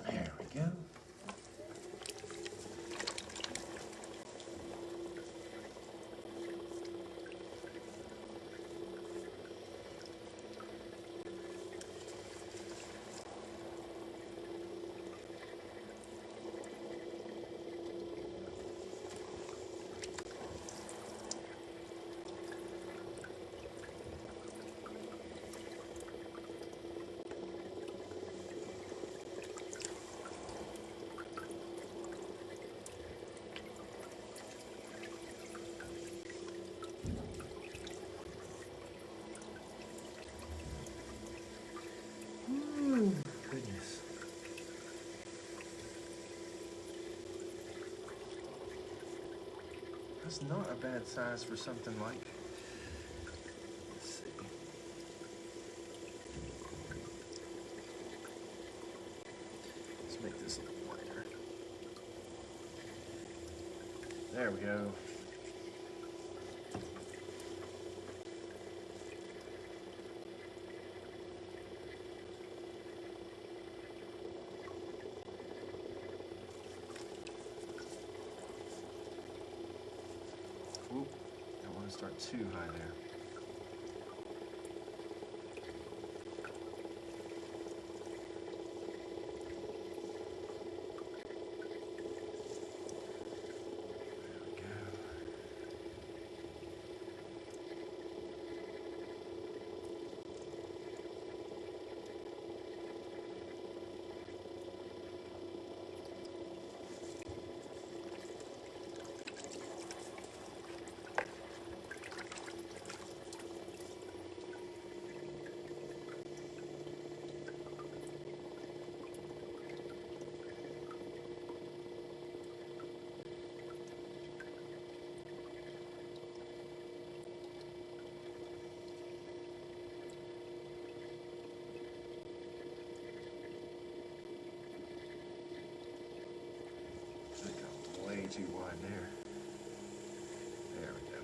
There we go. Goodness. That's not a bad size for something like, let's see. Let's make this a little wider. There we go. Oop, don't want to start too high there. Way too wide there. There we go.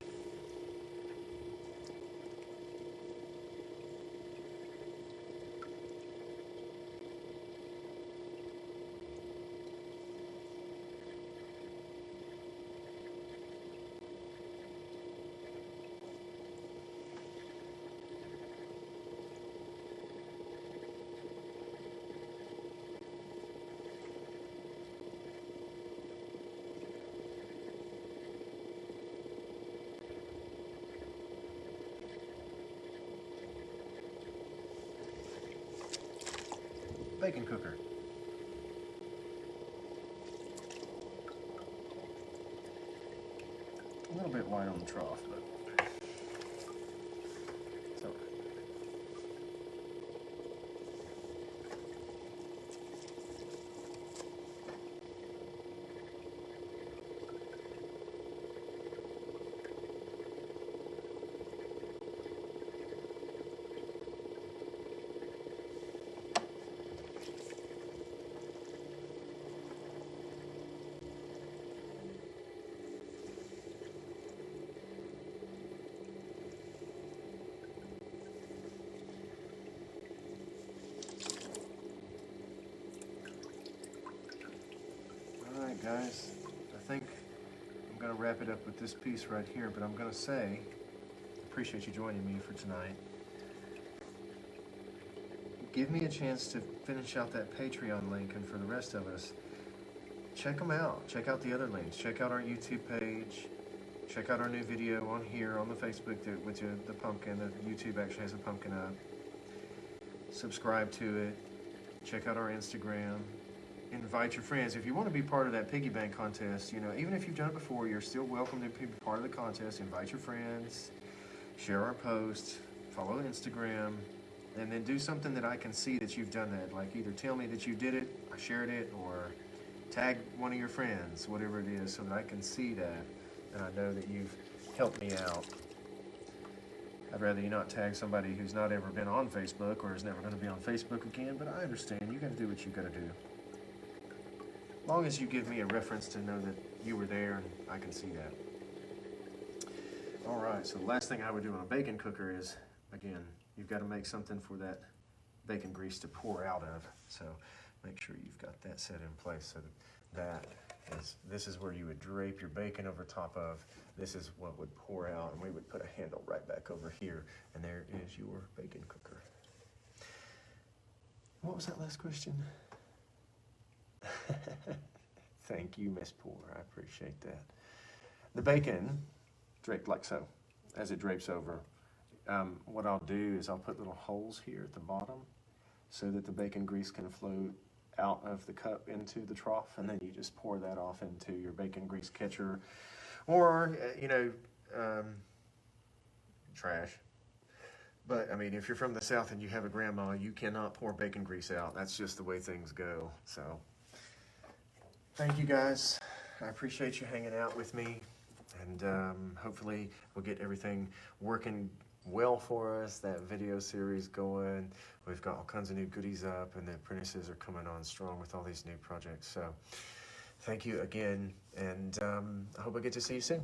Bacon cooker. little bit white on the trough, but it's all right. All right, guys, I think I'm gonna wrap it up with this piece right here, but I'm gonna say, appreciate you joining me for tonight. Give me a chance to finish out that Patreon link, and for the rest of us, check them out. Check out the other links. Check out our YouTube page. Check out our new video on here on the Facebook with the pumpkin. The YouTube actually has a pumpkin up. Subscribe to it. Check out our Instagram. Invite your friends. If you want to be part of that piggy bank contest, you know, even if you've done it before, you're still welcome to be part of the contest. Invite your friends. Share our posts. Follow Instagram. And then do something that I can see that you've done that. Like either tell me that you did it, or shared it, or tag one of your friends, whatever it is, so that I can see that and I know that you've helped me out. I'd rather you not tag somebody who's not ever been on Facebook or is never going to be on Facebook again, but I understand. You got to do what you got to do. As long as you give me a reference to know that you were there and I can see that. All right, so the last thing I would do on a bacon cooker is, again, you've got to make something for that bacon grease to pour out of. So make sure you've got that set in place. So this is where you would drape your bacon over top of. This is what would pour out, and we would put a handle right back over here, and there is your bacon cooker. What was that last question? Thank you, Miss Poor. I appreciate that. The bacon draped like so, as it drapes over. What I'll do is I'll put little holes here at the bottom so that the bacon grease can flow out of the cup into the trough, and then you just pour that off into your bacon grease catcher or, trash. But, I mean, if you're from the South and you have a grandma, you cannot pour bacon grease out. That's just the way things go. So, thank you, guys. I appreciate you hanging out with me, and hopefully we'll get everything working well for us, that video series going. We've got all kinds of new goodies up, and the apprentices are coming on strong with all these new projects. So thank you again, and I hope I get to see you soon.